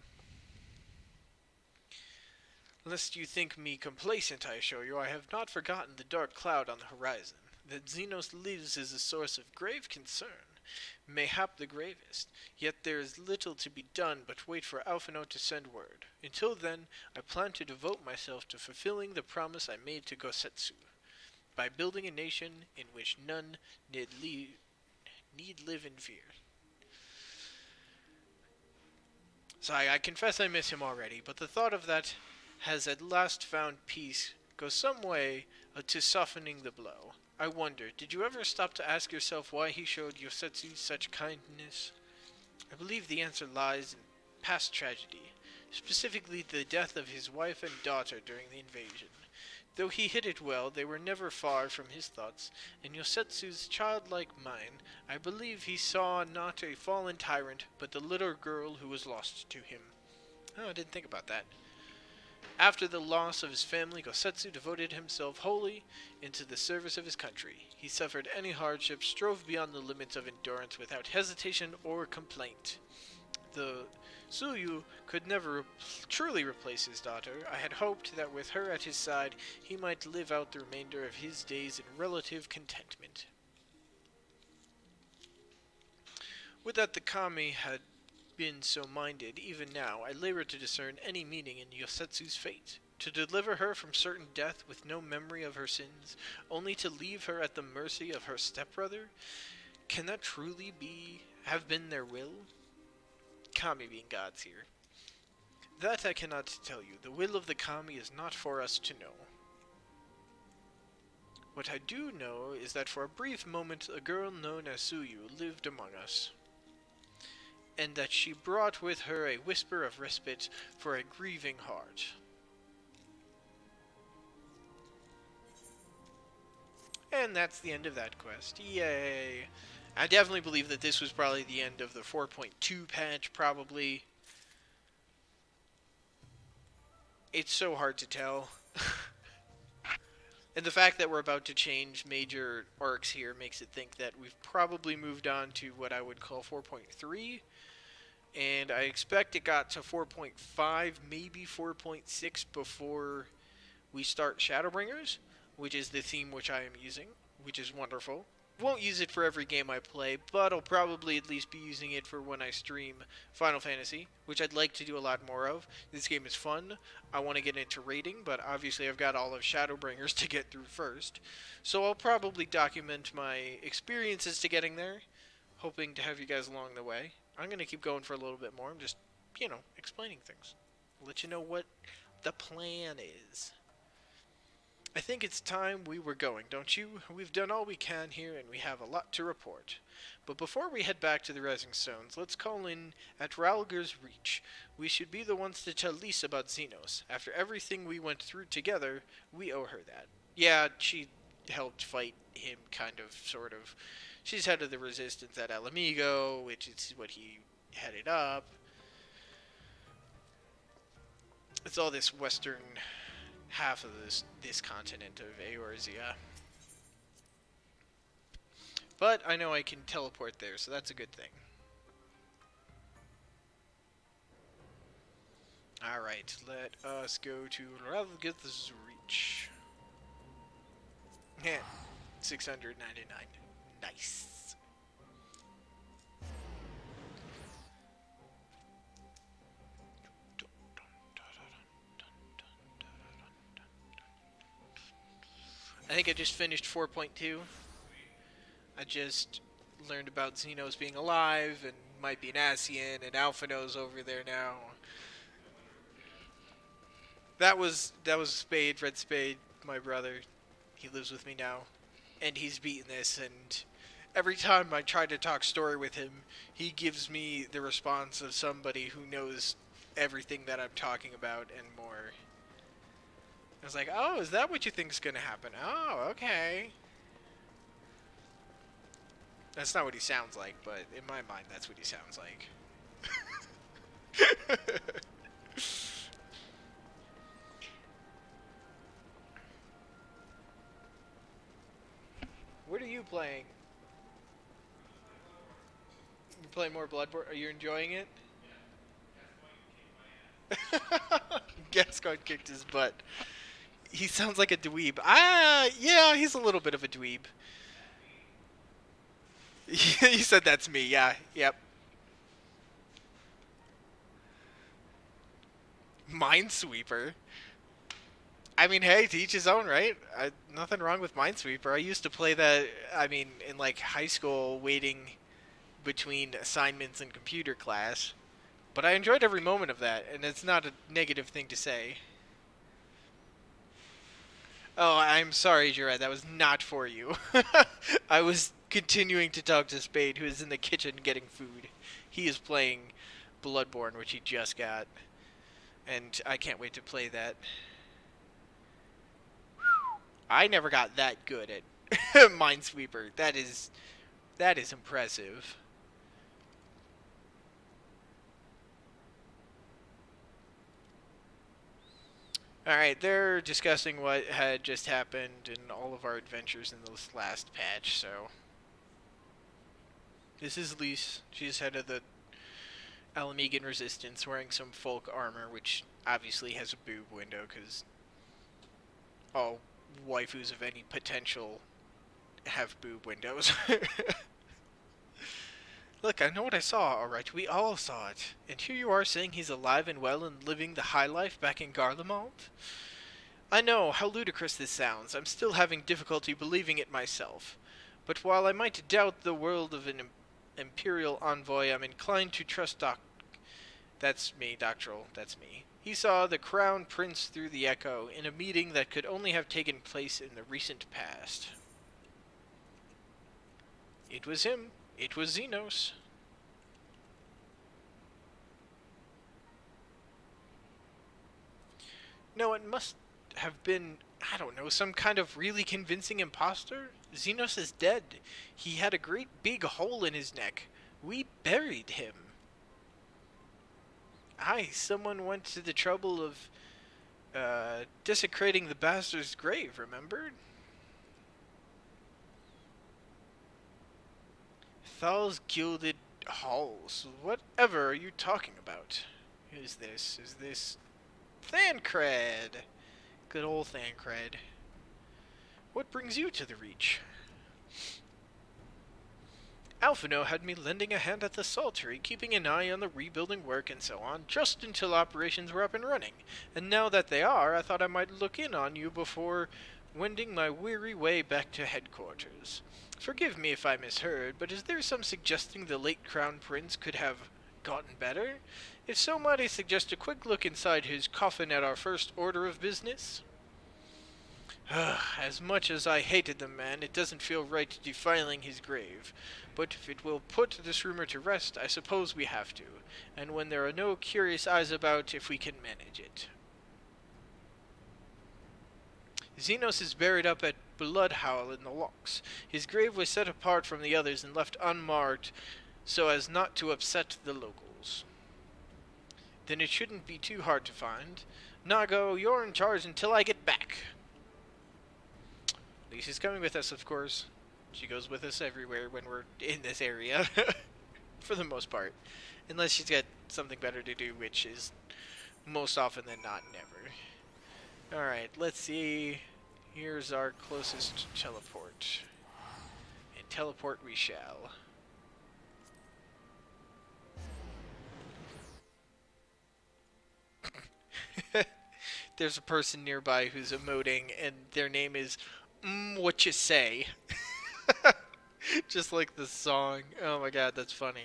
Lest you think me complacent, I assure you, I have not forgotten the dark cloud on the horizon. That Xenos lives is a source of grave concern, mayhap the gravest. Yet there is little to be done but wait for Alphino to send word. Until then, I plan to devote myself to fulfilling the promise I made to Gosetsu, by building a nation in which none need live in fear. So I confess I miss him already, but the thought of that has at last found peace goes some way to softening the blow. I wonder, did you ever stop to ask yourself why he showed Yosetsu such kindness? I believe the answer lies in past tragedy, specifically the death of his wife and daughter during the invasion. Though he hid it well, they were never far from his thoughts. In Yosetsu's childlike mind, I believe he saw not a fallen tyrant, but the little girl who was lost to him. Oh, I didn't think about that. After the loss of his family, Gosetsu devoted himself wholly into the service of his country. He suffered any hardship, strove beyond the limits of endurance without hesitation or complaint. The Suyu could never truly replace his daughter. I had hoped that with her at his side, he might live out the remainder of his days in relative contentment. Would that the kami had been so minded, even now, I labor to discern any meaning in Yosetsu's fate. To deliver her from certain death with no memory of her sins, only to leave her at the mercy of her stepbrother? Can that truly have been their will? Kami being gods here. That I cannot tell you. The will of the kami is not for us to know. What I do know is that for a brief moment a girl known as Suyu lived among us, and that she brought with her a whisper of respite for a grieving heart. And that's the end of that quest. Yay! I definitely believe that this was probably the end of the 4.2 patch, probably. It's so hard to tell. And the fact that we're about to change major arcs here makes it think that we've probably moved on to what I would call 4.3. and I expect it got to 4.5, maybe 4.6 before we start Shadowbringers, which is the theme which I am using, which is wonderful. Won't use it for every game I play, but I'll probably at least be using it for when I stream Final Fantasy, which I'd like to do a lot more of. This game is fun. I want to get into raiding, but obviously I've got all of Shadowbringers to get through first. So I'll probably document my experiences to getting there, hoping to have you guys along the way. I'm going to keep going for a little bit more. I'm just, explaining things. I'll let you know what the plan is. I think it's time we were going, don't you? We've done all we can here, and we have a lot to report. But before we head back to the Rising Stones, let's call in at Ralger's Reach. We should be the ones to tell Lise about Xenos. After everything we went through together, we owe her that. Yeah, she helped fight him, kind of, sort of. She's head of the resistance at Alamigo, which is what he headed up. It's all this western half of this continent of Eorzea. But I know I can teleport there, so that's a good thing. Alright, let us go to Ralger's Reach. Yeah, 699. Nice. I think I just finished 4.2. I just learned about Xenos being alive and might be an Ascian, and Alphino's over there now. That was Spade, Red Spade, my brother. He lives with me now, and he's beaten this, and every time I try to talk story with him, he gives me the response of somebody who knows everything that I'm talking about and more. I was like, oh, is that what you think's gonna happen? Oh, okay. That's not what he sounds like, but in my mind, that's what he sounds like. What are you playing? You playing more Bloodborne? Are you enjoying it? Gascon kicked his butt. He sounds like a dweeb. Yeah, he's a little bit of a dweeb. You said that's me, yeah, yep. Minesweeper? I mean, hey, to each his own, right? Nothing wrong with Minesweeper. I used to play that, in, like, high school, waiting between assignments and computer class. But I enjoyed every moment of that, and it's not a negative thing to say. Oh, I'm sorry, Jared. That was not for you. I was continuing to talk to Spade, who is in the kitchen getting food. He is playing Bloodborne, which he just got. And I can't wait to play that. I never got that good at Minesweeper. That is impressive. Alright, they're discussing what had just happened in all of our adventures in this last patch, so... This is Lise. She's head of the Alamigan Resistance, wearing some folk armor, which obviously has a boob window, because all waifus of any potential have boob windows. Look, I know what I saw, alright. We all saw it. And here you are saying he's alive and well and living the high life back in Garlemald? I know how ludicrous this sounds. I'm still having difficulty believing it myself. But while I might doubt the word of an Imperial envoy, I'm inclined to trust That's me, Doctoral. That's me. He saw the Crown Prince through the Echo in a meeting that could only have taken place in the recent past. It was him. It was Xenos. No, it must have been, I don't know, some kind of really convincing imposter? Xenos is dead. He had a great big hole in his neck. We buried him. Aye, someone went to the trouble of desecrating the bastard's grave, remembered? Thal's gilded halls. Whatever are you talking about? Who's this? Is this Thancred? Good old Thancred. What brings you to the Reach? Alphino had me lending a hand at the Saltery, keeping an eye on the rebuilding work and so on, just until operations were up and running. And now that they are, I thought I might look in on you before wending my weary way back to headquarters. Forgive me if I misheard, but is there some suggesting the late Crown Prince could have gotten better? If so, might I suggest a quick look inside his coffin at our first order of business? As much as I hated the man, it doesn't feel right defiling his grave. But if it will put this rumor to rest, I suppose we have to. And when there are no curious eyes about, if we can manage it. Xenos is buried up at Bloodhowl in the Locks. His grave was set apart from the others and left unmarked so as not to upset the locals. Then it shouldn't be too hard to find. Nago, you're in charge until I get back. Lisa's coming with us, of course. She goes with us everywhere when we're in this area. For the most part. Unless she's got something better to do, which is most often than not never. Alright, let's see. Here's our closest teleport. And teleport we shall. There's a person nearby who's emoting, and their name is what you say. Just like the song. Oh my god, that's funny.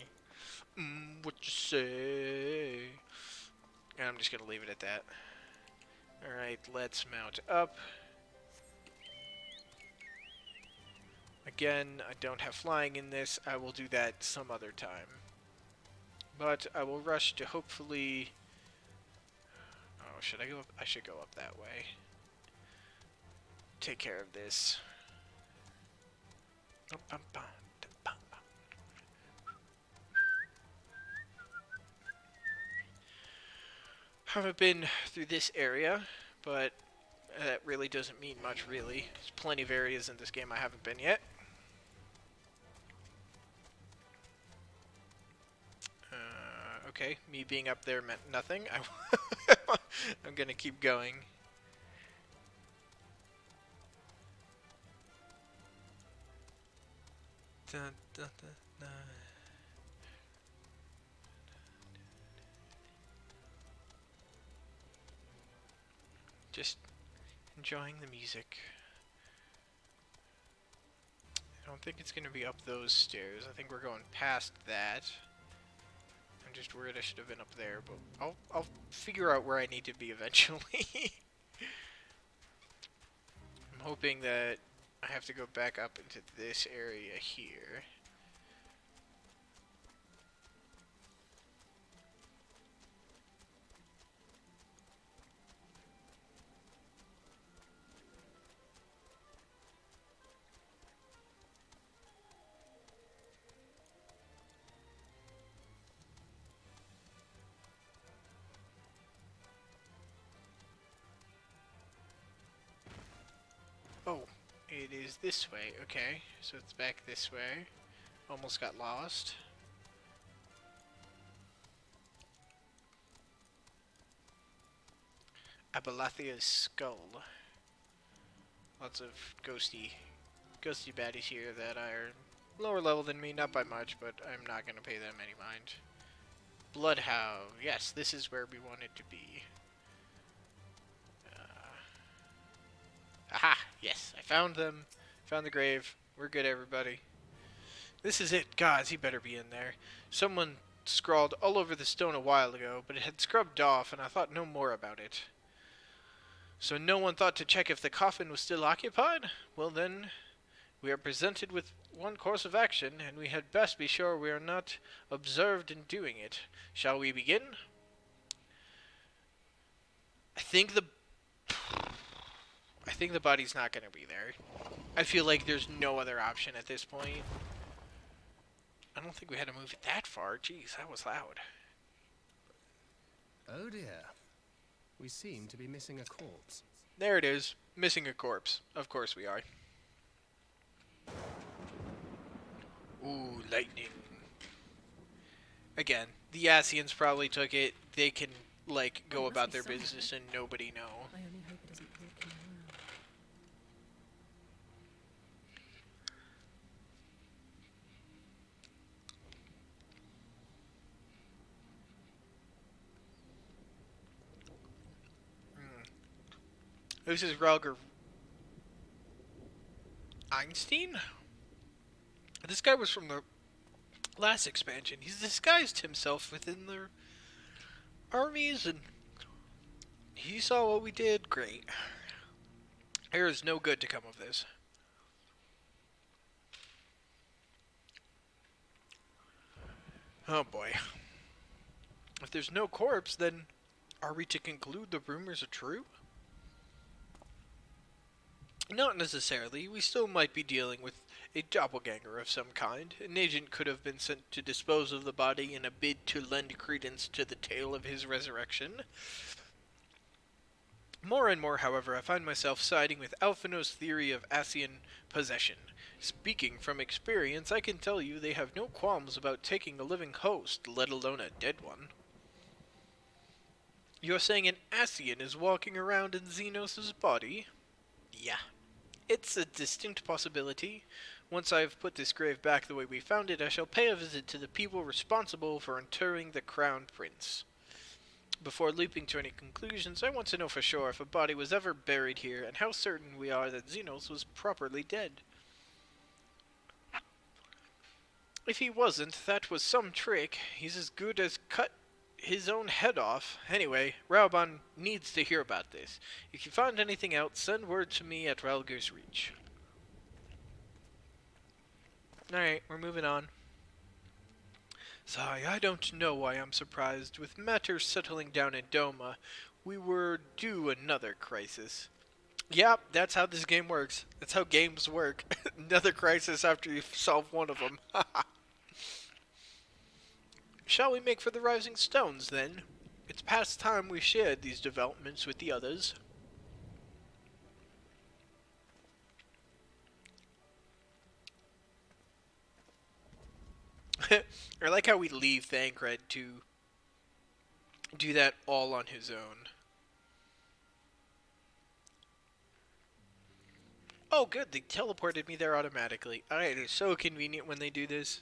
What you say. And I'm just gonna leave it at that. Alright, let's mount up. Again, I don't have flying in this. I will do that some other time. But I will rush to hopefully... Oh, should I go up? I should go up that way. Take care of this. Haven't been through this area, but that really doesn't mean much, really. There's plenty of areas in this game I haven't been yet. Okay, me being up there meant nothing. I'm gonna keep going. Dun, dun, dun, dun. Just enjoying the music. I don't think it's going to be up those stairs. I think we're going past that. I'm just worried I should have been up there, but I'll figure out where I need to be eventually. I'm hoping that I have to go back up into this area here. Oh, it is this way. Okay, so it's back this way. Almost got lost. Abalathia's skull. Lots of ghosty baddies here that are lower level than me, not by much, but I'm not going to pay them any mind. Bloodhound. Yes, this is where we want it to be. Aha! Yes, I found them. Found the grave. We're good, everybody. This is it. Gods, he better be in there. Someone scrawled all over the stone a while ago, but it had scrubbed off, and I thought no more about it. So no one thought to check if the coffin was still occupied? Well then, we are presented with one course of action, and we had best be sure we are not observed in doing it. Shall we begin? I think the body's not going to be there. I feel like there's no other option at this point. I don't think we had to move it that far. Jeez, that was loud. Oh dear. We seem to be missing a corpse. There it is. Missing a corpse. Of course we are. Ooh, lightning. Again, the Asians probably took it. They can, like, go about their business and nobody know. I only hope it isn't walking around. This is Ralger Einstein? This guy was from the last expansion. He's disguised himself within their armies, and he saw what we did. Great. There is no good to come of this. Oh boy. If there's no corpse, then are we to conclude the rumors are true? Not necessarily. We still might be dealing with a doppelganger of some kind. An agent could have been sent to dispose of the body in a bid to lend credence to the tale of his resurrection. More and more, however, I find myself siding with Alphino's theory of Asian possession. Speaking from experience, I can tell you they have no qualms about taking a living host, let alone a dead one. You're saying an Asian is walking around in Xenos' body? Yeah. It's a distinct possibility. Once I have put this grave back the way we found it, I shall pay a visit to the people responsible for interring the Crown Prince. Before leaping to any conclusions, I want to know for sure if a body was ever buried here, and how certain we are that Xenos was properly dead. If he wasn't, that was some trick. He's as good as cut his own head off. Anyway, Raoban needs to hear about this. If you find anything out, send word to me at Ralger's Reach. Alright, we're moving on. Sigh, I don't know why I'm surprised. With matters settling down in Doma, we were due another crisis. Yep, that's how this game works. That's how games work. Another crisis after you solve one of them. Shall we make for the Rising Stones, then? It's past time we shared these developments with the others. I like how we leave Thancred to do that all on his own. Oh good, they teleported me there automatically. Alright, it's so convenient when they do this.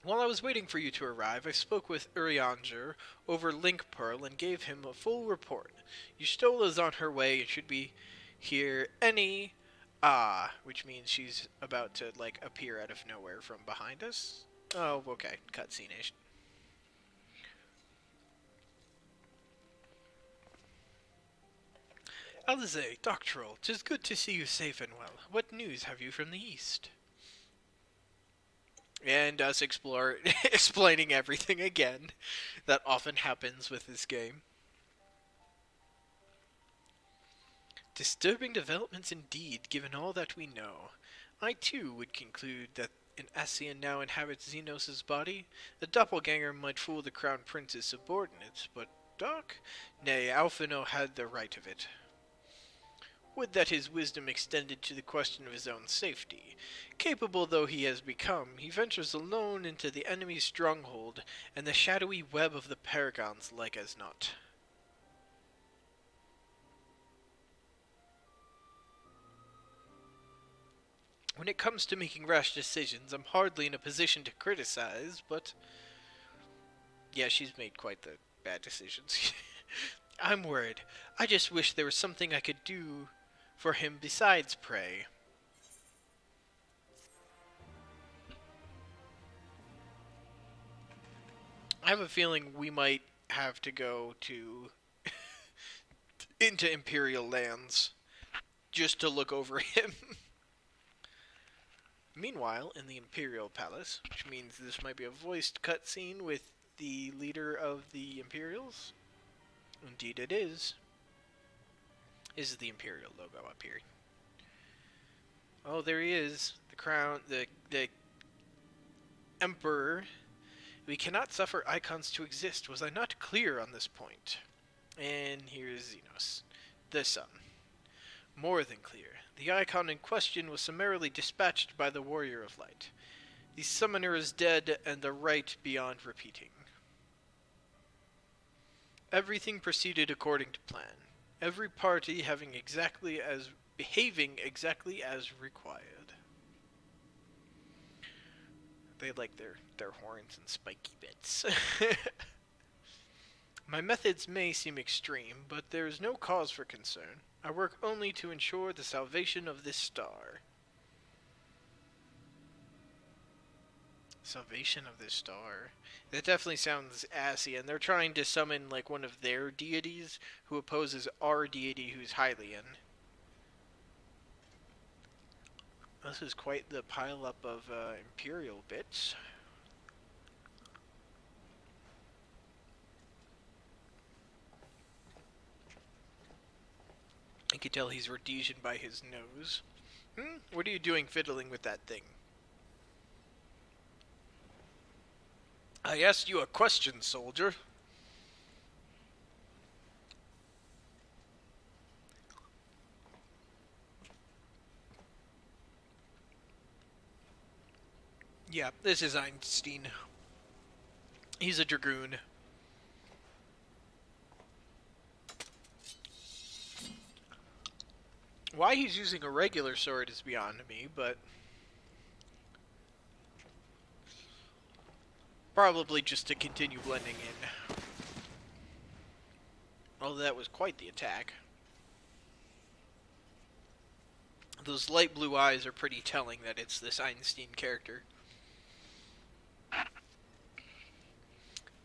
While I was waiting for you to arrive, I spoke with Urianger over Link Pearl and gave him a full report. Yustola is on her way and should be here any... which means she's about to, like, appear out of nowhere from behind us. Oh, okay, cutscene-ish. Alize, Doctoral, 'tis good to see you safe and well. What news have you from the east? And us explaining everything again. That often happens with this game. Disturbing developments indeed, given all that we know. I too would conclude that an Asian now inhabits Xenos' body. The doppelganger might fool the Crown Prince's subordinates, but Doc? Nay, Alphino had the right of it. Would that his wisdom extended to the question of his own safety. Capable though he has become, he ventures alone into the enemy's stronghold, and the shadowy web of the Paragons like as not. When it comes to making rash decisions, I'm hardly in a position to criticize, but... yeah, she's made quite the bad decisions. I'm worried. I just wish there was something I could do for him besides pray. I have a feeling we might have to go to into Imperial lands just to look over him. Meanwhile, in the Imperial Palace, which means this might be a voiced cutscene with the leader of the Imperials. Indeed it is. This is the Imperial logo up here. Oh, there he is. The crown, the Emperor. We cannot suffer icons to exist. Was I not clear on this point? And here's Xenos, the sun. More than clear. The icon in question was summarily dispatched by the Warrior of Light. The summoner is dead, and the rite beyond repeating. Everything proceeded according to plan. Every party behaving exactly as required. They like their horns and spiky bits. My methods may seem extreme, but there is no cause for concern. I work only to ensure the salvation of this star. Salvation of this star. That definitely sounds assy, and they're trying to summon like one of their deities who opposes our deity who's Hylian. This is quite the pileup of Imperial bits. I can tell he's Rhodesian by his nose. What are you doing fiddling with that thing? I asked you a question, soldier. Yeah, this is Einstein. He's a dragoon. Why he's using a regular sword is beyond me, but probably just to continue blending in. Although that was quite the attack. Those light blue eyes are pretty telling that it's this Einstein character.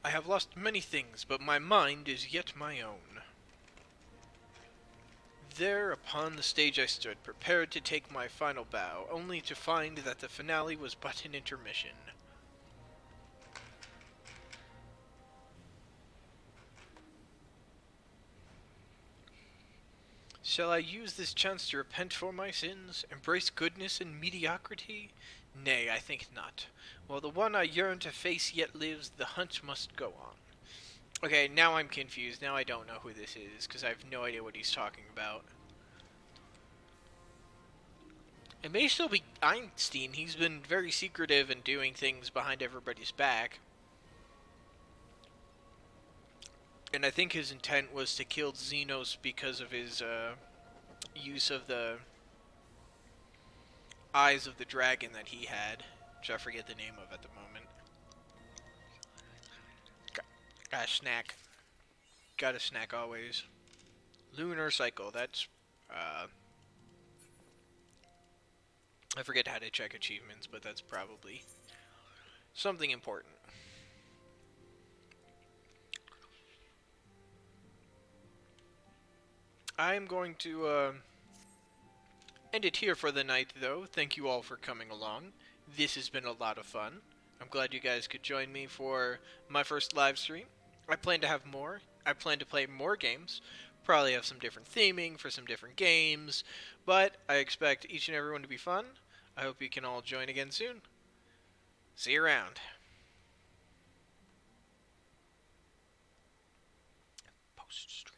I have lost many things, but my mind is yet my own. There, upon the stage I stood, prepared to take my final bow, only to find that the finale was but an intermission. Shall I use this chance to repent for my sins, embrace goodness and mediocrity? Nay, I think not. While the one I yearn to face yet lives, the hunt must go on. Okay, now I'm confused. Now I don't know who this is, because I have no idea what he's talking about. It may still be Einstein. He's been very secretive and doing things behind everybody's back. And I think his intent was to kill Xenos because of his use of the eyes of the dragon that he had, which I forget the name of at the moment. Got a snack. Got a snack always. Lunar cycle. That's I forget how to check achievements, but that's probably something important. I'm going to end it here for the night, though. Thank you all for coming along. This has been a lot of fun. I'm glad you guys could join me for my first live stream. I plan to have more. I plan to play more games. Probably have some different theming for some different games. But I expect each and every one to be fun. I hope you can all join again soon. See you around. Post-stream.